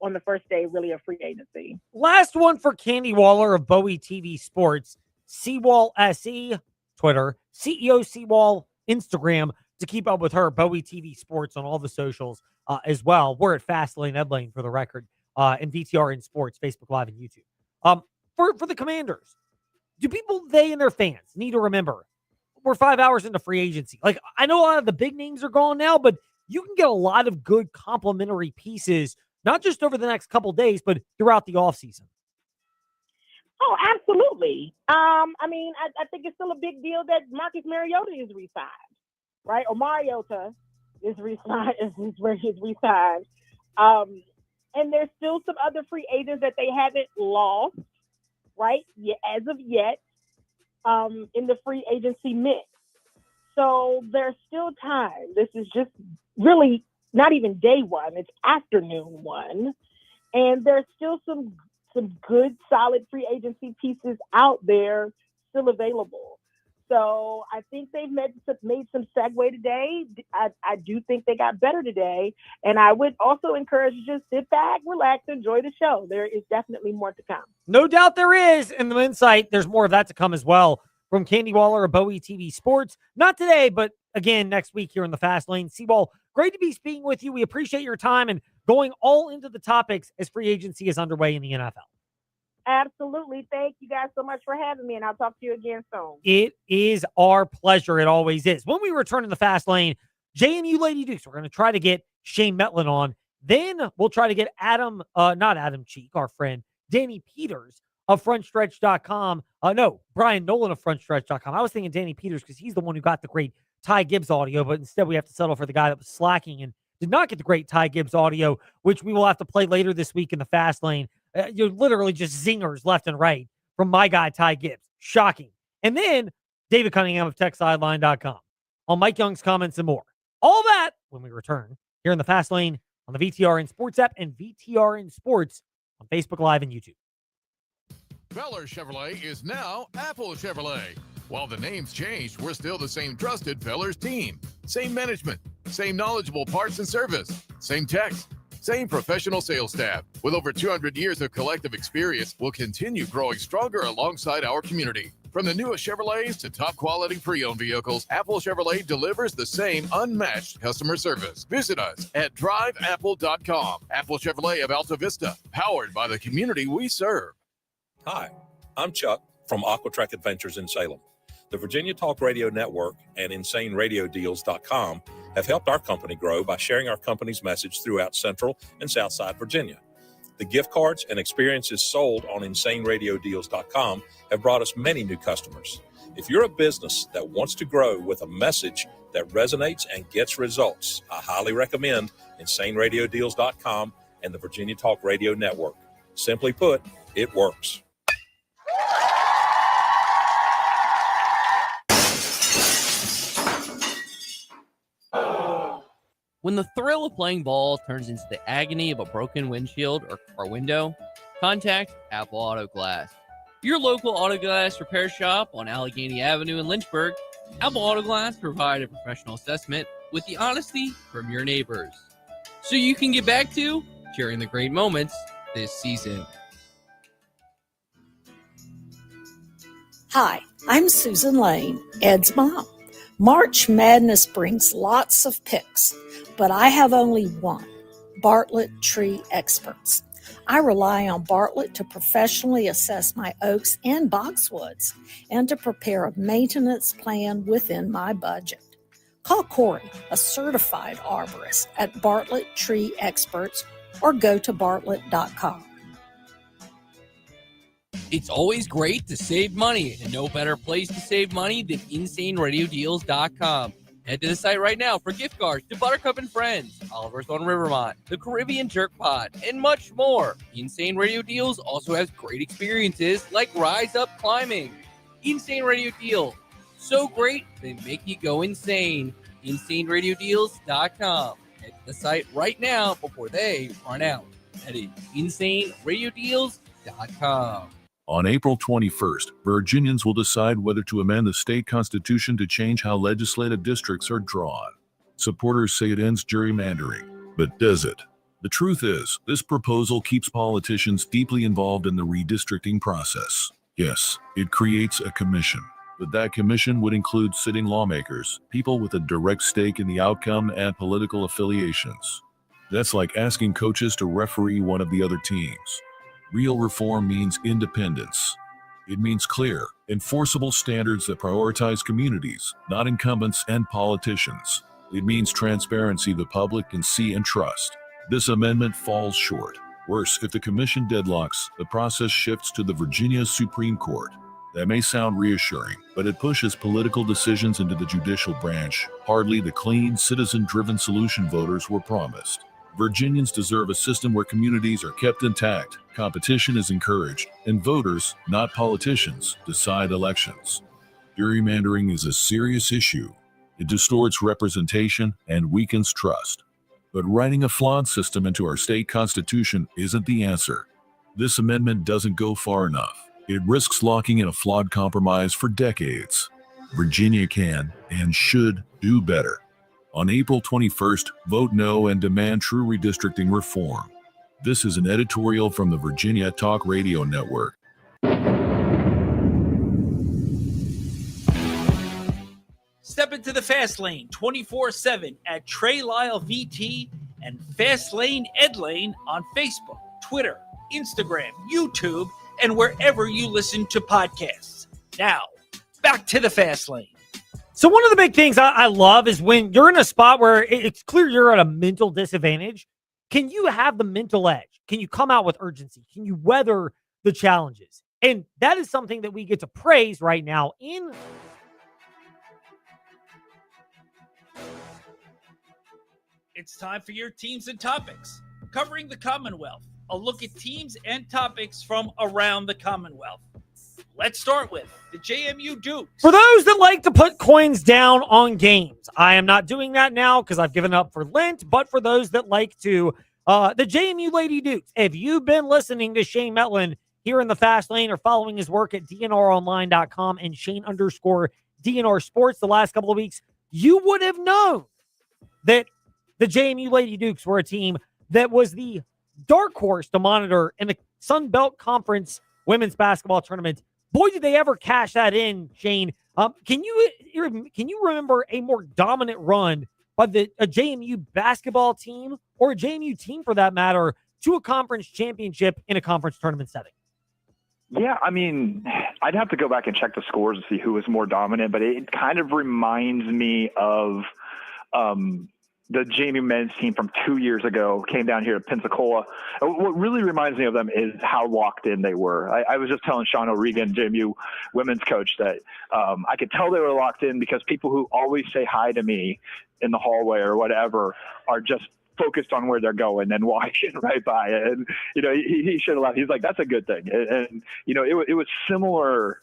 on the first day, really, of free agency. Last one for Candy Waller of Bowie TV Sports. Seawall SE, Twitter. CEO Seawall, Instagram, to keep up with her. Bowie TV Sports on all the socials as well. We're at Fastlane Edlane for the record, and VTR in Sports, Facebook Live and YouTube. For the Commanders, do people, they and their fans, need to remember, we're 5 hours into free agency. Like, I know a lot of the big names are gone now, but you can get a lot of good complementary pieces, not just over the next couple days, but throughout the offseason. Oh, absolutely. I think it's still a big deal that Marcus Mariota is re-signed, right? Or Mariota is re-signed, is where he's re-signed. And there's still some other free agents that they haven't lost, right? As of yet, in the free agency mix. So there's still time. This is just really not even day one. It's afternoon one. And there's still some good, solid free agency pieces out there still available. So I think they've made some segue today. I do think they got better today. And I would also encourage you to just sit back, relax, enjoy the show. There is definitely more to come. No doubt there is. In the insight, there's more of that to come as well from Candy Waller of Bowie TV Sports. Not today, but again, next week here in the Fast Lane. Seawall, great to be speaking with you. We appreciate your time and going all into the topics as free agency is underway in the NFL. Absolutely. Thank you guys so much for having me, and I'll talk to you again soon. It is our pleasure. It always is. When we return in the Fast Lane, JMU Lady Dukes, we're going to try to get Shane Metlin on. Then we'll try to get not Adam Cheek, our friend, Danny Peters of frontstretch.com. Brian Nolan of frontstretch.com. I was thinking Danny Peters because he's the one who got the great Ty Gibbs audio, but instead we have to settle for the guy that was slacking and Did not get the great Ty Gibbs audio, which we will have to play later this week in the Fast Lane. You're literally just zingers left and right from my guy, Ty Gibbs. Shocking. And then David Cunningham of TechSideline.com on Mike Young's comments and more. All that when we return here in the Fast Lane on the VTRN Sports app and VTRN Sports on Facebook Live and YouTube. Feller Chevrolet is now Apple Chevrolet. While the name's changed, we're still the same trusted Fellers team. Same management, same knowledgeable parts and service, same techs, same professional sales staff. With over 200 years of collective experience, we'll continue growing stronger alongside our community. From the newest Chevrolets to top quality pre-owned vehicles, Apple Chevrolet delivers the same unmatched customer service. Visit us at driveapple.com. Apple Chevrolet of Alta Vista, powered by the community we serve. Hi, I'm Chuck from Aquatrack Adventures in Salem. The Virginia Talk Radio Network and InsaneRadioDeals.com have helped our company grow by sharing our company's message throughout Central and Southside Virginia. The gift cards and experiences sold on InsaneRadioDeals.com have brought us many new customers. If you're a business that wants to grow with a message that resonates and gets results, I highly recommend InsaneRadioDeals.com and the Virginia Talk Radio Network. Simply put, it works. When the thrill of playing ball turns into the agony of a broken windshield or car window, contact Apple Auto Glass. Your local auto glass repair shop on Allegheny Avenue in Lynchburg, Apple Auto Glass provide a professional assessment with the honesty from your neighbors, so you can get back to sharing the great moments this season. Hi, I'm Susan Lane, Ed's mom. March Madness brings lots of picks, but I have only one, Bartlett Tree Experts. I rely on Bartlett to professionally assess my oaks and boxwoods and to prepare a maintenance plan within my budget. Call Corey, a certified arborist, at Bartlett Tree Experts or go to bartlett.com. It's always great to save money, and no better place to save money than InsaneRadioDeals.com. Head to the site right now for gift cards to Buttercup and Friends, Oliver's on Rivermont, the Caribbean Jerk Pod, and much more. Insane Radio Deals also has great experiences like Rise Up Climbing. Insane Radio Deals, so great they make you go insane. InsaneRadioDeals.com. Head to the site right now before they run out. That is InsaneRadioDeals.com. On April 21st, Virginians will decide whether to amend the state constitution to change how legislative districts are drawn. Supporters say it ends gerrymandering, but does it? The truth is, this proposal keeps politicians deeply involved in the redistricting process. Yes, it creates a commission, but that commission would include sitting lawmakers, people with a direct stake in the outcome and political affiliations. That's like asking coaches to referee one of the other teams. Real reform means independence. It means clear, enforceable standards that prioritize communities, not incumbents and politicians. It means transparency the public can see and trust. This amendment falls short. Worse, if the commission deadlocks, the process shifts to the Virginia Supreme Court. That may sound reassuring, but it pushes political decisions into the judicial branch, hardly the clean, citizen-driven solution voters were promised. Virginians deserve a system where communities are kept intact, competition is encouraged, and voters, not politicians, decide elections. Gerrymandering is a serious issue. It distorts representation and weakens trust. But writing a flawed system into our state constitution isn't the answer. This amendment doesn't go far enough. It risks locking in a flawed compromise for decades. Virginia can and should do better. On April 21st, vote no and demand true redistricting reform. This is an editorial from the Virginia Talk Radio Network. Step into the Fast Lane 24/7 at Trey Lyle VT and Fast Lane Ed Lane on Facebook, Twitter, Instagram, YouTube, and wherever you listen to podcasts. Now, back to the Fast Lane. So one of the big things I love is when you're in a spot where it's clear you're at a mental disadvantage, can you have the mental edge? Can you come out with urgency? Can you weather the challenges? And that is something that we get to praise right now in – It's time for your teams and topics. Covering the Commonwealth, a look at teams and topics from around the Commonwealth. Let's start with the JMU Dukes. For those that like to put coins down on games, I am not doing that now because I've given up for Lent, but for those that like to, the JMU Lady Dukes, if you've been listening to Shane Metlin here in the Fast Lane or following his work at DNRonline.com and Shane_DNR Sports the last couple of weeks, you would have known that the JMU Lady Dukes were a team that was the dark horse to monitor in the Sun Belt Conference women's basketball tournament. Boy, did they ever cash that in, Shane. Can you remember a more dominant run by a JMU basketball team or a JMU team for that matter to a conference championship in a conference tournament setting? Yeah, I mean, I'd have to go back and check the scores to see who was more dominant, but it kind of reminds me of the JMU men's team from 2 years ago came down here to Pensacola. What really reminds me of them is how locked in they were. I was just telling Sean O'Regan, JMU women's coach, that I could tell they were locked in because people who always say hi to me in the hallway or whatever are just focused on where they're going and walking right by it. And, you know, he should have laughed. He's like, that's a good thing. And you know, it was similar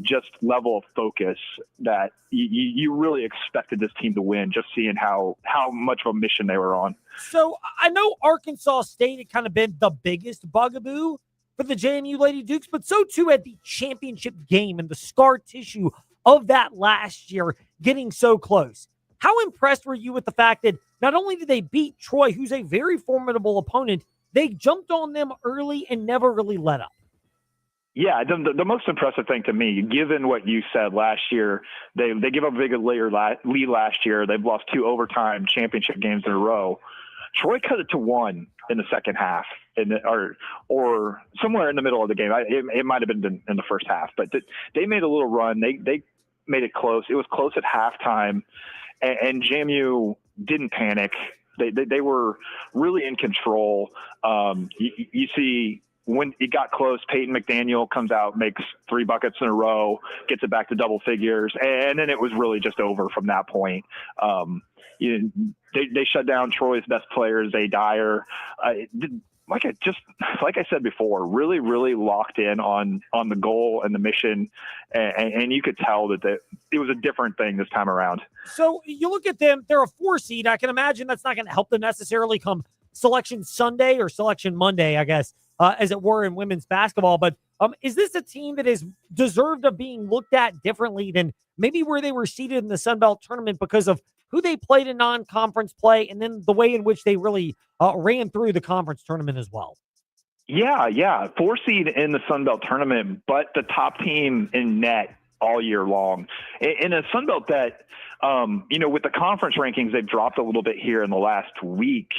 just level of focus that you really expected this team to win, just seeing how much of a mission they were on. So I know Arkansas State had kind of been the biggest bugaboo for the JMU Lady Dukes, but so too at the championship game and the scar tissue of that last year getting so close. How impressed were you with the fact that not only did they beat Troy, who's a very formidable opponent, they jumped on them early and never really let up? Yeah, the most impressive thing to me, given what you said last year, they gave up a big lead last year. They've lost 2 overtime championship games in a row. Troy cut it to 1 in the second half, or somewhere in the middle of the game. It might have been in the first half, but they made a little run. They made it close. It was close at halftime, and JMU didn't panic. They were really in control. You see, when it got close, Peyton McDaniel comes out, makes 3 buckets in a row, gets it back to double figures, and then it was really just over from that point. They shut down Troy's best players, Zay Dyer. Like I said before, really, really locked in on the goal and the mission, and you could tell that it was a different thing this time around. So you look at them; they're a 4 seed. I can imagine that's not going to help them necessarily come Selection Sunday or Selection Monday, I guess, as it were in women's basketball. But is this a team that is deserved of being looked at differently than maybe where they were seated in the Sun Belt tournament because of who they played in non-conference play and then the way in which they really ran through the conference tournament as well? Yeah. 4 seed in the Sun Belt tournament, but the top team in net all year long. In a Sun Belt that, with the conference rankings, they've dropped a little bit here in the last week.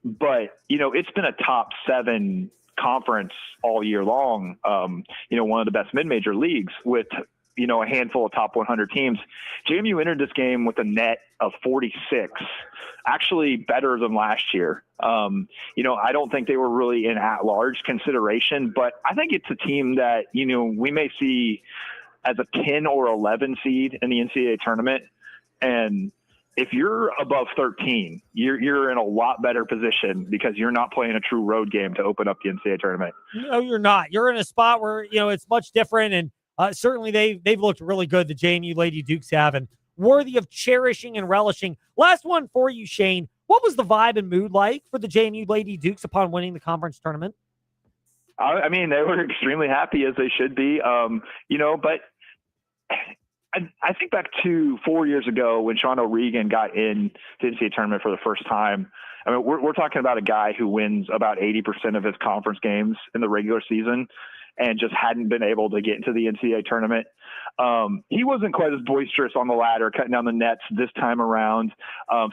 But, it's been a top 7 conference all year long. One of the best mid-major leagues with, a handful of top 100 teams. JMU entered this game with a net of 46, actually better than last year. I don't think they were really in at-large consideration, but I think it's a team that, we may see as a 10 or 11 seed in the NCAA tournament. And if you're above 13, you're in a lot better position because you're not playing a true road game to open up the NCAA tournament. No, you're not. You're in a spot where, it's much different. And certainly they've looked really good, the JMU Lady Dukes have, and worthy of cherishing and relishing. Last one for you, Shane. What was the vibe and mood like for the JMU Lady Dukes upon winning the conference tournament? I mean, they were extremely happy, as they should be, but I think back to 4 years ago when Sean O'Regan got in the NCAA tournament for the first time. I mean, we're talking about a guy who wins about 80% of his conference games in the regular season and just hadn't been able to get into the NCAA tournament. He wasn't quite as boisterous on the ladder, cutting down the nets this time around.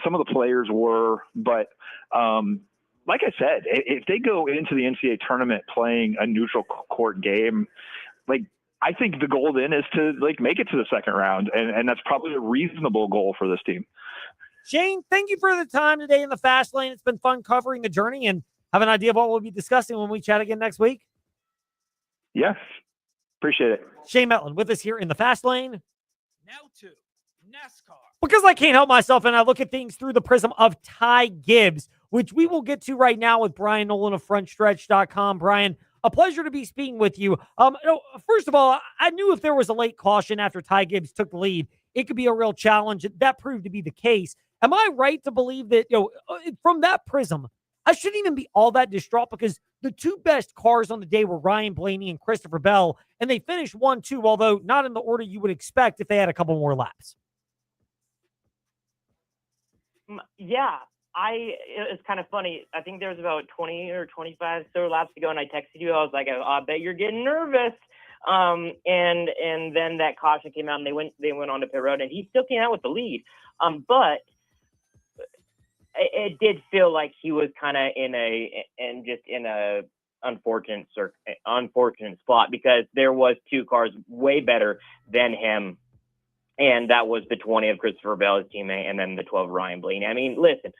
Some of the players were, but like I said, if they go into the NCAA tournament playing a neutral court game, I think the goal then is to make it to the second round, and that's probably a reasonable goal for this team. Shane, thank you for the time today in the Fast Lane. It's been fun covering the journey and have an idea of what we'll be discussing when we chat again next week. Yes, appreciate it. Shane Metlin with us here in the Fast Lane. Now to NASCAR. Because I can't help myself and I look at things through the prism of Ty Gibbs, which we will get to right now with Brian Nolan of FrontStretch.com. Brian, a pleasure to be speaking with you. First of all, I knew if there was a late caution after Ty Gibbs took the lead, it could be a real challenge. That proved to be the case. Am I right to believe that, from that prism, I shouldn't even be all that distraught because the two best cars on the day were Ryan Blaney and Christopher Bell, and they finished 1-2, although not in the order you would expect if they had a couple more laps. Yeah, it's kind of funny. I think there was about 20 or 25 so laps to go, and I texted you. I was like, I bet you're getting nervous. And then that caution came out, and they went on to pit road, and he still came out with the lead. But it did feel like he was kind of in a unfortunate spot because there was two cars way better than him. And that was the 20 of Christopher Bell, his teammate, and then the 12 of Ryan Blaney. I mean, listen,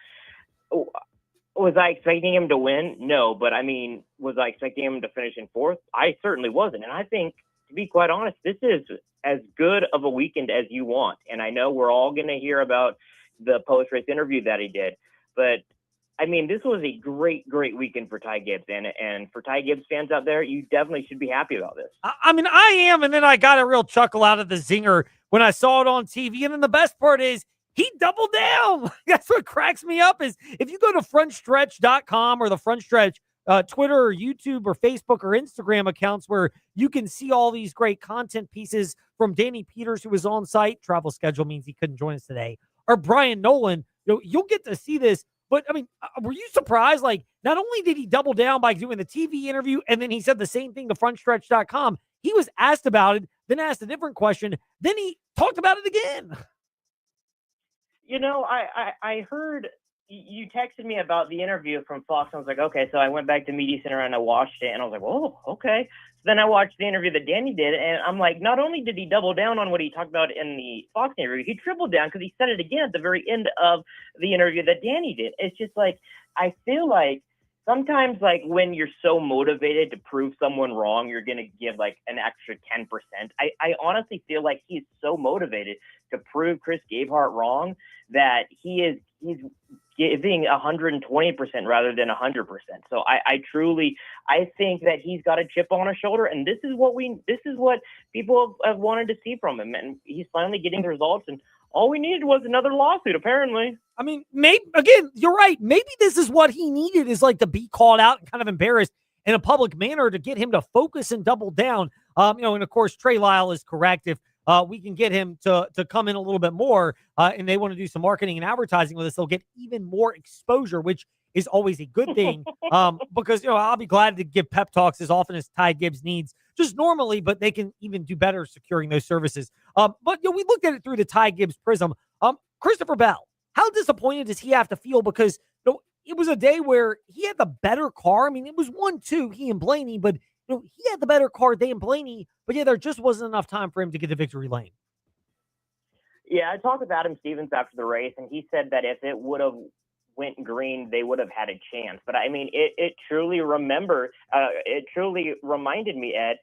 was I expecting him to win? No, but I mean, was I expecting him to finish in fourth? I certainly wasn't. And I think, to be quite honest, this is as good of a weekend as you want. And I know we're all going to hear about the post-race interview that he did, but I mean, this was a great, great weekend for Ty Gibbs. And for Ty Gibbs fans out there, you definitely should be happy about this. I mean, I am. And then I got a real chuckle out of the zinger when I saw it on TV. And then the best part is he doubled down. That's what cracks me up is if you go to frontstretch.com or the Front Stretch Twitter or YouTube or Facebook or Instagram accounts where you can see all these great content pieces from Danny Peters, who was on site. Travel schedule means he couldn't join us today. Or Brian Nolan. You'll get to see this. But, I mean, were you surprised? Like, not only did he double down by doing the TV interview, and then he said the same thing to frontstretch.com, he was asked about it, then asked a different question, then he talked about it again. I heard you texted me about the interview from Fox. I was like, okay, so I went back to Media Center and I watched it, and I was like, oh, okay. So then I watched the interview that Danny did, and I'm like, not only did he double down on what he talked about in the Fox interview, he tripled down because he said it again at the very end of the interview that Danny did. It's just like, I feel like sometimes, like, when you're so motivated to prove someone wrong, you're going to give, like, an extra 10%. I honestly feel like he's so motivated to prove Chris Gabehart wrong that he's giving 120% rather than 100%. So I think that he's got a chip on his shoulder, and this is what people have wanted to see from him, and he's finally getting the results. And all we needed was another lawsuit, apparently. I mean, maybe again, you're right. Maybe this is what he needed, is like to be called out and kind of embarrassed in a public manner to get him to focus and double down. And of course, Trey Lyle is correct. If we can get him to come in a little bit more, and they want to do some marketing and advertising with us, they'll get even more exposure, which is always a good thing. Because I'll be glad to give pep talks as often as Ty Gibbs needs, just normally, but they can even do better securing those services. But we looked at it through the Ty Gibbs prism. Christopher Bell, how disappointed does he have to feel? Because it was a day where he had the better car. I mean, it was 1-2, he and Blaney, but he had the better car than Blaney, but there just wasn't enough time for him to get to victory lane. Yeah, I talked with Adam Stevens after the race, and he said that if it would have went green, they would have had a chance. But I mean, it truly reminded me, Ed,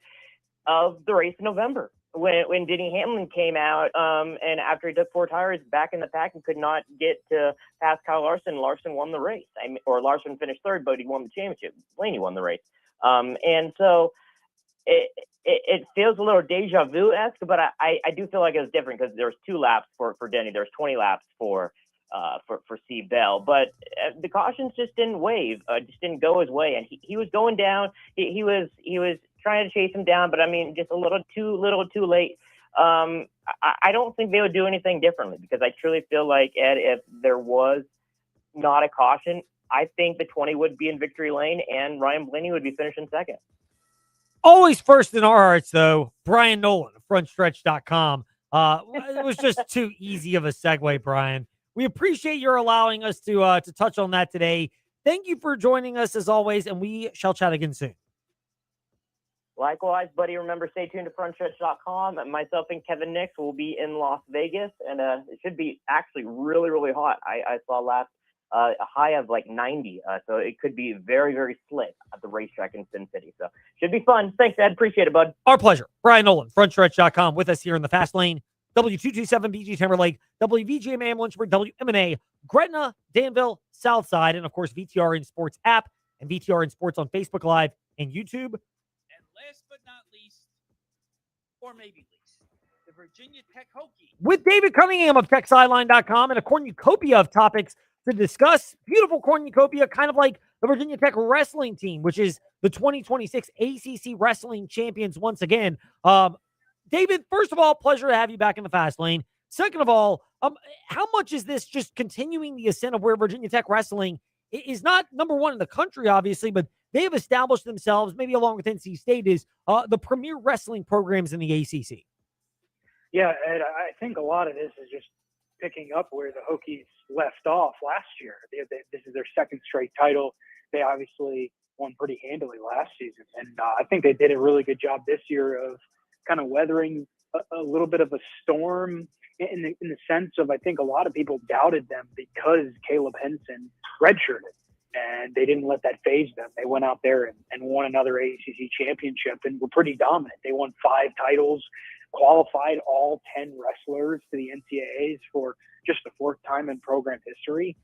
of the race in November when Denny Hamlin came out, and after he took 4 tires back in the pack and could not get to pass Kyle Larson. Larson won the race. Larson finished third, but he won the championship. Blaney won the race. And so it feels a little deja vu-esque, but I do feel like it was different because there's 2 laps for Denny. There's 20 laps for Steve Bell, but the cautions just didn't just didn't go his way. And he was going down. He was trying to chase him down, but I mean, just a little too late. I don't think they would do anything differently because I truly feel like, Ed, if there was not a caution, I think the 20 would be in victory lane and Ryan Blaney would be finishing second. Always first in our hearts, though, Brian Nolan of frontstretch.com. It was just too easy of a segue, Brian. We appreciate your allowing us to touch on that today. Thank you for joining us as always, and we shall chat again soon. Likewise, buddy. Remember, stay tuned to frontstretch.com. Myself and Kevin Nix will be in Las Vegas, and it should be actually really, really hot. I saw last a high of like 90, so it could be very, very slick at the racetrack in Sin City. So should be fun. Thanks, Ed. Appreciate it, bud. Our pleasure. Brian Nolan, frontstretch.com, with us here in the Fast Lane. W227BG Timberlake, WVGMA Lynchburg, WMNA Gretna, Danville, Southside, and of course VTRN Sports app and VTRN Sports on Facebook Live and YouTube. And last but not least, or maybe least, the Virginia Tech Hokies. With David Cunningham of TechSideline.com and a cornucopia of topics to discuss. Beautiful cornucopia, kind of like the Virginia Tech wrestling team, which is the 2026 ACC Wrestling Champions once again. David, first of all, pleasure to have you back in the fast lane. Second of all, how much is this just continuing the ascent of where Virginia Tech wrestling is not number one in the country, obviously, but they have established themselves, maybe along with NC State, as the premier wrestling programs in the ACC. Yeah, Ed, I think a lot of this is just picking up where the Hokies left off last year. This is their second straight title. They obviously won pretty handily last season, and I think they did a really good job this year of kind of weathering a little bit of a storm in the sense of, I think a lot of people doubted them because Caleb Henson redshirted, and they didn't let that phase them. They went out there and won another ACC championship and were pretty dominant. They won 5 titles, qualified all 10 wrestlers to the NCAAs for just the 4th time in program history.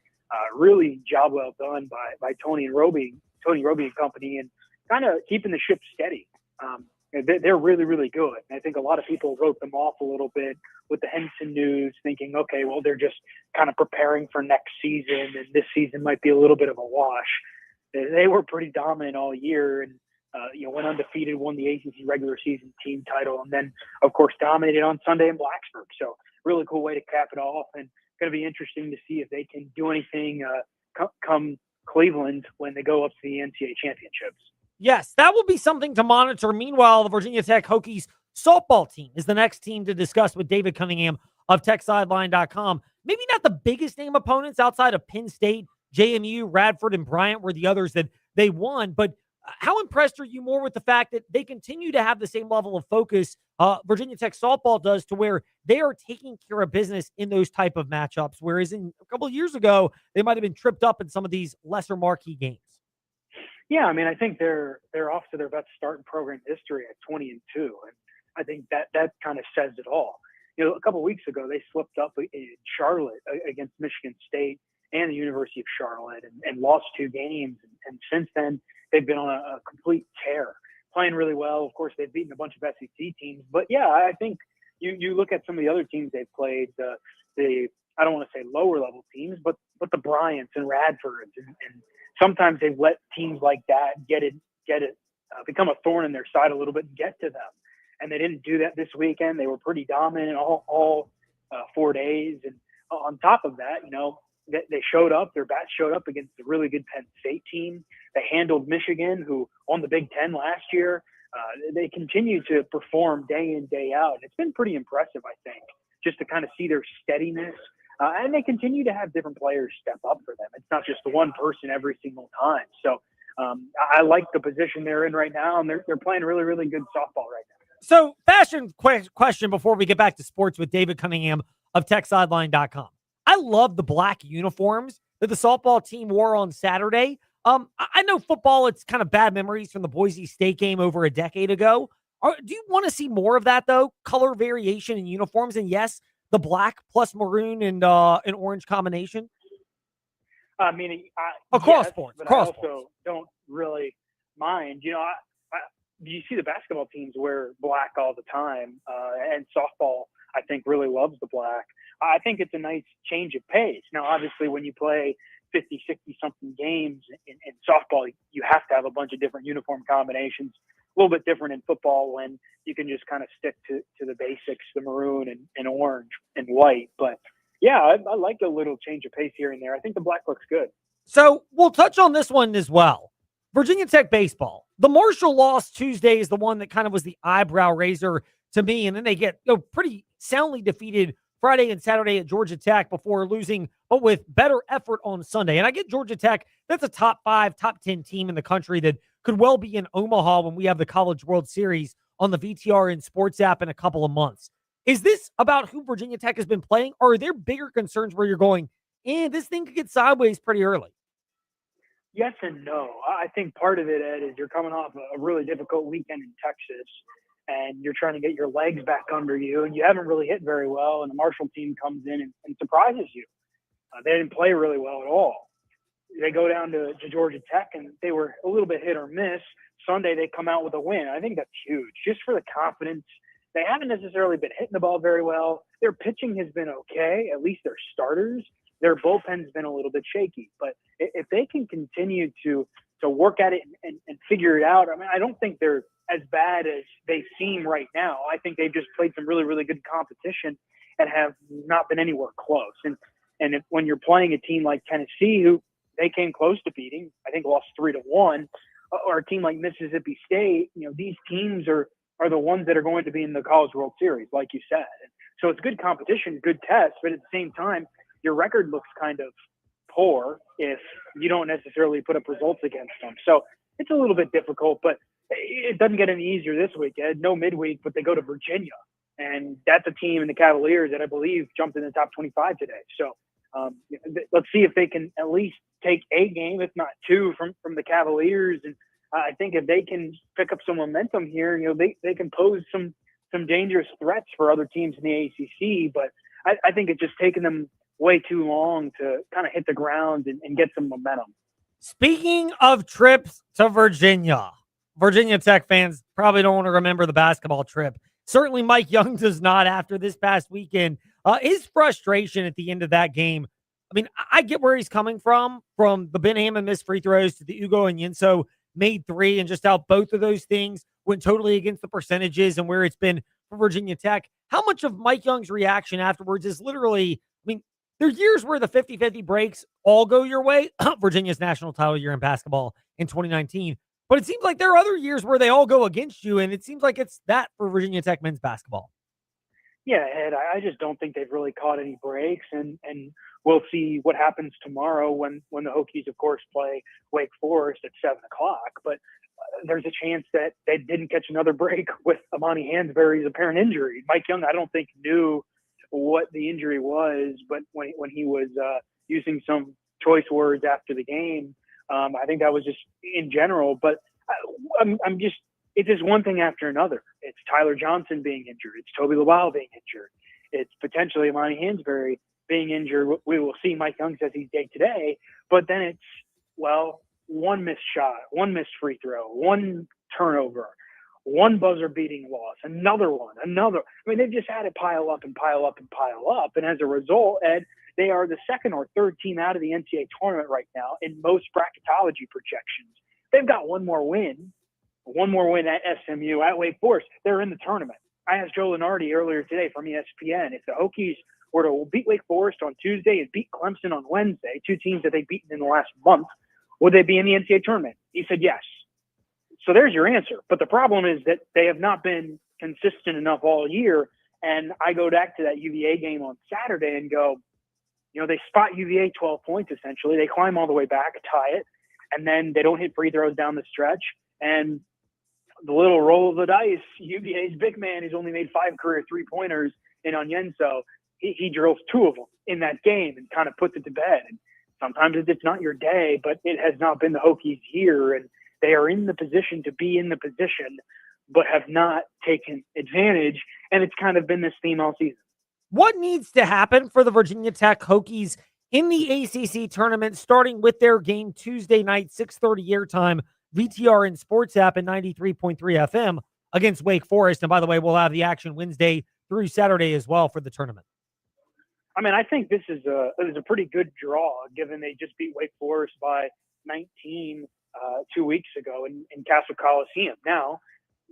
Really job well done by Tony Roby and company, and kind of keeping the ship steady. They're really, really good. And I think a lot of people wrote them off a little bit with the Henson news, thinking, okay, well, they're just kind of preparing for next season, and this season might be a little bit of a wash. They were pretty dominant all year, and went undefeated, won the ACC regular season team title, and then, of course, dominated on Sunday in Blacksburg. So really cool way to cap it off, and going to be interesting to see if they can do anything come Cleveland when they go up to the NCAA championships. Yes, that will be something to monitor. Meanwhile, the Virginia Tech Hokies softball team is the next team to discuss with David Cunningham of TechSideline.com. Maybe not the biggest name opponents outside of Penn State, JMU, Radford, and Bryant were the others that they won, but how impressed are you more with the fact that they continue to have the same level of focus Virginia Tech softball does, to where they are taking care of business in those type of matchups, whereas in a couple of years ago, they might have been tripped up in some of these lesser marquee games? Yeah, I mean, I think they're off to their best start in program history at 20-2, and I think that kind of says it all. A couple of weeks ago, they slipped up in Charlotte against Michigan State and the University of Charlotte, and lost 2 games, and since then they've been on a complete tear, playing really well. Of course, they've beaten a bunch of SEC teams, but yeah, I think you look at some of the other teams they've played, I don't want to say lower level teams, but the Bryants and Radfords, and sometimes they've let teams like that become a thorn in their side a little bit and get to them. And they didn't do that this weekend. They were pretty dominant all 4 days. And on top of that, they showed up. Their bats showed up against a really good Penn State team. They handled Michigan, who won the Big Ten last year. They continue to perform day in, day out. And it's been pretty impressive, I think, just to kind of see their steadiness. And they continue to have different players step up for them. It's not just the one person every single time. So I like the position they're in right now, and they're playing really, really good softball right now. So, fashion question before we get back to sports with David Cunningham of TechSideline.com. I love the black uniforms that the softball team wore on Saturday. I know football, it's kind of bad memories from the Boise State game over a decade ago. Do you want to see more of that, though? Color variation in uniforms, and yes, the black plus maroon and an orange combination? Meaning, across yes, sports. But Across I also don't really mind. You see the basketball teams wear black all the time, and softball, I think, really loves the black. I think it's a nice change of pace. Now, obviously, when you play 50, 60-something games in softball, you have to have a bunch of different uniform combinations. A little bit different in football when you can just kind of stick to the basics, the maroon and orange and white. But, yeah, I like a little change of pace here and there. I think the black looks good. So we'll touch on this one as well. Virginia Tech baseball. The Marshall loss Tuesday is the one that kind of was the eyebrow raiser to me, and then they get pretty soundly defeated Friday and Saturday at Georgia Tech before losing, but with better effort on Sunday. And I get Georgia Tech, that's a top 5, top 10 team in the country that could well be in Omaha when we have the College World Series on the VTRN Sports app in a couple of months. Is this about who Virginia Tech has been playing, or are there bigger concerns where you're going, this thing could get sideways pretty early? Yes and no. I think part of it, Ed, is you're coming off a really difficult weekend in Texas, and you're trying to get your legs back under you, and you haven't really hit very well, and the Marshall team comes in and surprises you. They didn't play really well at all. They go down to Georgia Tech, and they were a little bit hit or miss. Sunday, they come out with a win. I think that's huge, just for the confidence. They haven't necessarily been hitting the ball very well. Their pitching has been okay, at least their starters. Their bullpen's been a little bit shaky. But if they can continue to work at it and figure it out, I mean, I don't think they're as bad as they seem right now. I think they've just played some really, really good competition and have not been anywhere close. And when you're playing a team like Tennessee, who they came close to beating, I think lost 3-1, or a team like Mississippi State, these teams are the ones that are going to be in the College World Series, like you said. So it's good competition, good test, but at the same time, your record looks kind of poor if you don't necessarily put up results against them. So it's a little bit difficult, but it doesn't get any easier this week, Ed. No midweek, but they go to Virginia. And that's a team in the Cavaliers that I believe jumped in the top 25 today. So let's see if they can at least take a game, if not two, from the Cavaliers. And I think if they can pick up some momentum here, they can pose some dangerous threats for other teams in the ACC. But I think it's just taken them way too long to kind of hit the ground and get some momentum. Speaking of trips to Virginia Tech fans probably don't want to remember the basketball trip. Certainly Mike Young does not after this past weekend. His frustration at the end of that game, I mean, I get where he's coming from the Ben Hammond missed free throws to the Ugo and Yinso made three, and just how both of those things went totally against the percentages and where it's been for Virginia Tech. How much of Mike Young's reaction afterwards is literally, I mean, there's years where the 50-50 breaks all go your way. Virginia's national title year in basketball in 2019. But it seems like there are other years where they all go against you, and it seems like it's that for Virginia Tech men's basketball. Yeah, Ed, I just don't think they've really caught any breaks, and we'll see what happens tomorrow when the Hokies, of course, play Wake Forest at 7 o'clock. But there's a chance that they didn't catch another break with Amani Hansberry's apparent injury. Mike Young, I don't think, knew what the injury was, but when he was using some choice words after the game, I think that was just in general. But I'm just – it's just one thing after another. It's Tyler Johnson being injured. It's Toby LaWile being injured. It's potentially Amani Hansberry being injured. We will see. Mike Young says he's day today. But then it's, well, one missed shot, one missed free throw, one turnover, one buzzer-beating loss, another one, another. I mean, they've just had it pile up and pile up and pile up. And as a result, Ed, they are the second or third team out of the NCAA tournament right now in most bracketology projections. They've got one more win at SMU, at Wake Forest. They're in the tournament. I asked Joe Lenardi earlier today from ESPN, if the Hokies were to beat Wake Forest on Tuesday and beat Clemson on Wednesday, two teams that they've beaten in the last month, would they be in the NCAA tournament? He said yes. So there's your answer. But the problem is that they have not been consistent enough all year. And I go back to that UVA game on Saturday and go, they spot UVA 12 points essentially. They climb all the way back, tie it, and then they don't hit free throws down the stretch. And the little roll of the dice, UVA's big man, who's only made 5 career three-pointers in Onyenso, he drills 2 of them in that game and kind of puts it to bed. And sometimes it's not your day, but it has not been the Hokies' year, and they are in the position to be in the position, but have not taken advantage, and it's kind of been this theme all season. What needs to happen for the Virginia Tech Hokies in the ACC tournament, starting with their game Tuesday night, 6:30 airtime, VTRN Sports app and 93.3 FM against Wake Forest? And by the way, we'll have the action Wednesday through Saturday as well for the tournament. I mean, I think this is a pretty good draw, given they just beat Wake Forest by 19 2 weeks ago in Castle Coliseum. Now,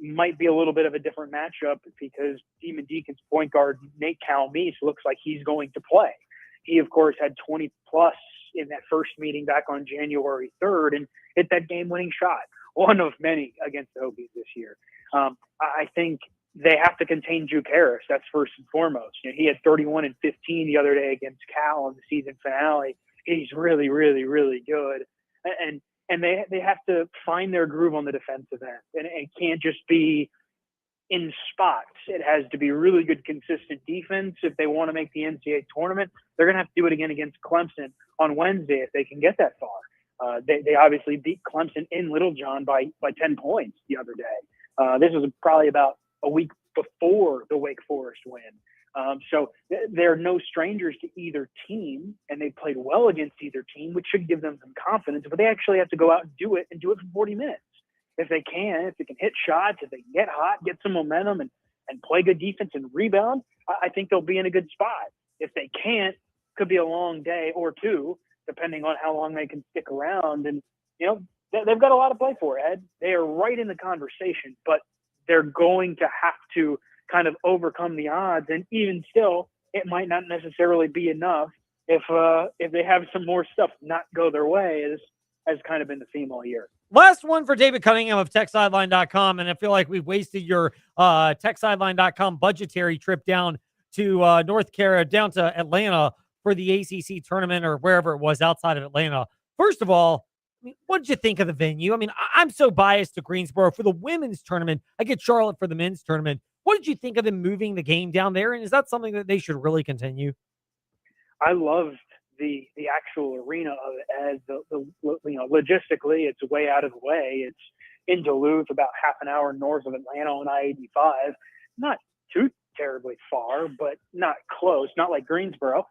might be a little bit of a different matchup because Demon Deacon's point guard, Nate Calmeese, looks like he's going to play. He, of course, had 20-plus in that first meeting back on January 3rd and hit that game-winning shot, one of many against the Hokies this year. I think they have to contain Juke Harris. That's first and foremost. He had 31 and 15 the other day against Cal in the season finale. He's really, really, really good. And they have to find their groove on the defensive end. And it can't just be in spots. It has to be really good, consistent defense. If they want to make the NCAA tournament, they're going to have to do it again against Clemson on Wednesday if they can get that far. They obviously beat Clemson in Littlejohn by 10 points the other day. This was probably about a week before the Wake Forest win. So they're no strangers to either team, and they played well against either team, which should give them some confidence. But they actually have to go out and do it for 40 minutes. If they can hit shots, if they can get hot, get some momentum, and play good defense and rebound, I think they'll be in a good spot. If they can't, could be a long day or two, depending on how long they can stick around. And, they've got a lot to play for, Ed. They are right in the conversation, but they're going to have to kind of overcome the odds. And even still, it might not necessarily be enough if they have some more stuff not go their way, as kind of been the theme all year. Last one for David Cunningham of TechSideline.com, and I feel like we've wasted your TechSideline.com budgetary trip down to down to Atlanta for the ACC tournament or wherever it was outside of Atlanta. First of all, what did you think of the venue? I mean, I'm so biased to Greensboro for the women's tournament. I get Charlotte for the men's tournament. What did you think of them moving the game down there? And is that something that they should really continue? I loved the actual arena of it, as logistically it's way out of the way. It's in Duluth, about half an hour north of Atlanta on I-85. Not too terribly far, but not close, not like Greensboro.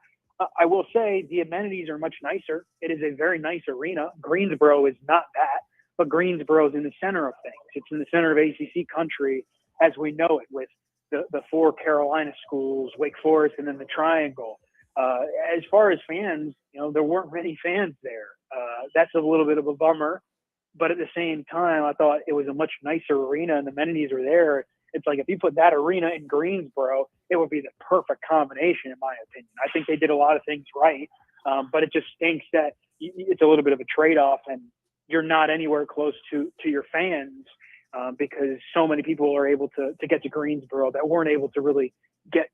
I will say the amenities are much nicer. It is a very nice arena. Greensboro is not that, but Greensboro is in the center of things. It's in the center of ACC country as we know it, with the four Carolina schools, Wake Forest, and then the Triangle. As far as fans, there weren't many fans there. That's a little bit of a bummer, but at the same time, I thought it was a much nicer arena and the amenities are there. It's like if you put that arena in Greensboro, it would be the perfect combination, in my opinion. I think they did a lot of things right, but it just stinks that it's a little bit of a trade-off, and you're not anywhere close to your fans because so many people are able to get to Greensboro that weren't able to really get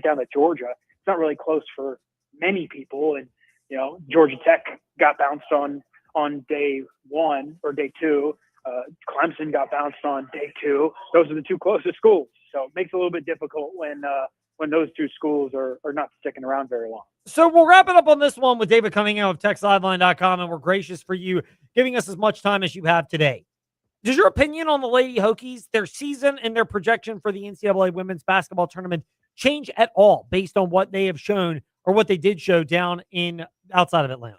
down to Georgia. It's not really close for many people, and Georgia Tech got bounced on day one or day two. Clemson got bounced on day two. Those are the two closest schools. So it makes it a little bit difficult when those two schools are not sticking around very long. So we'll wrap it up on this one with David Cunningham of TechSideline.com, and we're gracious for you giving us as much time as you have today. Does your opinion on the Lady Hokies, their season, and their projection for the NCAA women's basketball tournament change at all based on what they have shown or what they did show down outside of Atlanta?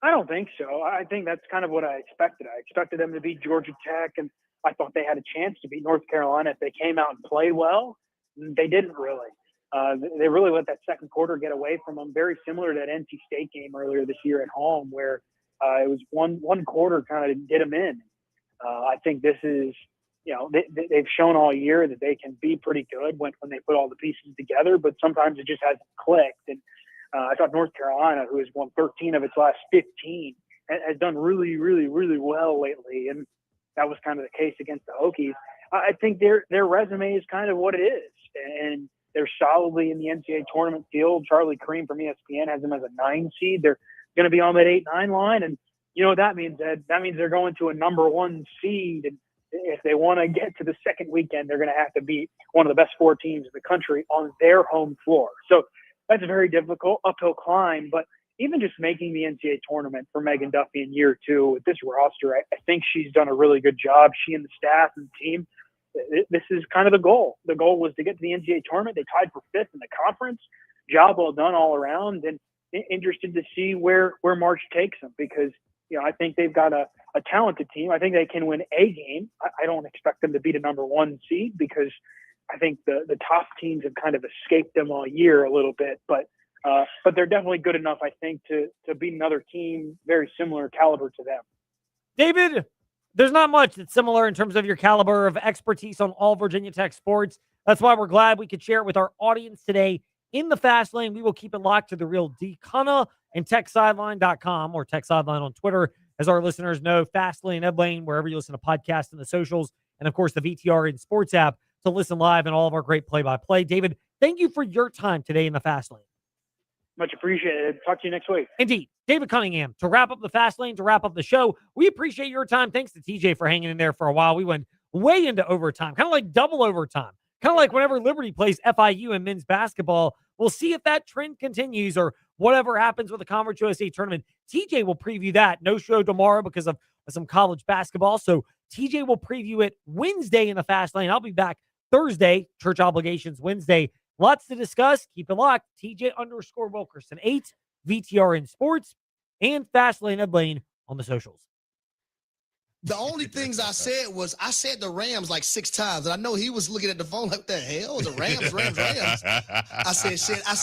I don't think so. I think that's kind of what I expected. I expected them to beat Georgia Tech, and I thought they had a chance to beat North Carolina if they came out and played well. They didn't really. They really let that second quarter get away from them, very similar to that NC State game earlier this year at home where it was one quarter kind of did them in. I think this is, they've shown all year that they can be pretty good when they put all the pieces together, but sometimes it just hasn't clicked. And I thought North Carolina, who has won 13 of its last 15, has done really, really, really well lately. And that was kind of the case against the Hokies. I think their resume is kind of what it is. And they're solidly in the NCAA tournament field. Charlie Cream from ESPN has them as a 9 seed. They're going to be on that 8-9 line. And you know what that means, Ed? That means they're going to a number 1 seed. And if they want to get to the second weekend, they're going to have to beat one of the best 4 teams in the country on their home floor. So that's a very difficult uphill climb. But even just making the NCAA tournament for Megan Duffy in year 2 with this roster, I think she's done a really good job. She and the staff and the team, this is kind of the goal. The goal was to get to the NCAA tournament. They tied for 5th in the conference. Job well done all around, and interested to see where March takes them because, I think they've got a talented team. I think they can win a game. I don't expect them to beat a number 1 seed because I think the top teams have kind of escaped them all year a little bit, but they're definitely good enough, I think, to beat another team very similar caliber to them. David, there's not much that's similar in terms of your caliber of expertise on all Virginia Tech sports. That's why we're glad we could share it with our audience today in the Fast Lane. We will keep it locked to the real D. Cunna and TechSideline.com or Tech Sideline on Twitter. As our listeners know, Fast Lane, Ed Lane, wherever you listen to podcasts and the socials, and of course the VTR Sports app to listen live and all of our great play-by-play. David, thank you for your time today in the Fast Lane. Much appreciated. Talk to you next week. Indeed. David Cunningham, to wrap up the Fast Lane, to wrap up the show, we appreciate your time. Thanks to TJ for hanging in there for a while. We went way into overtime, kind of like double overtime, kind of like whenever Liberty plays FIU in men's basketball. We'll see if that trend continues or whatever happens with the Conference USA tournament. TJ will preview that. No show tomorrow because of some college basketball. So TJ will preview it Wednesday in the Fast Lane. I'll be back Thursday, church obligations Wednesday. Lots to discuss. Keep it locked. TJ_Wilkerson 8, VTRN Sports, and Fast Lane Ed Lane on the socials. The only things I said was I said the Rams like 6 times, and I know he was looking at the phone like, "What the hell? The Rams, Rams, Rams." I said, "Shit." I said.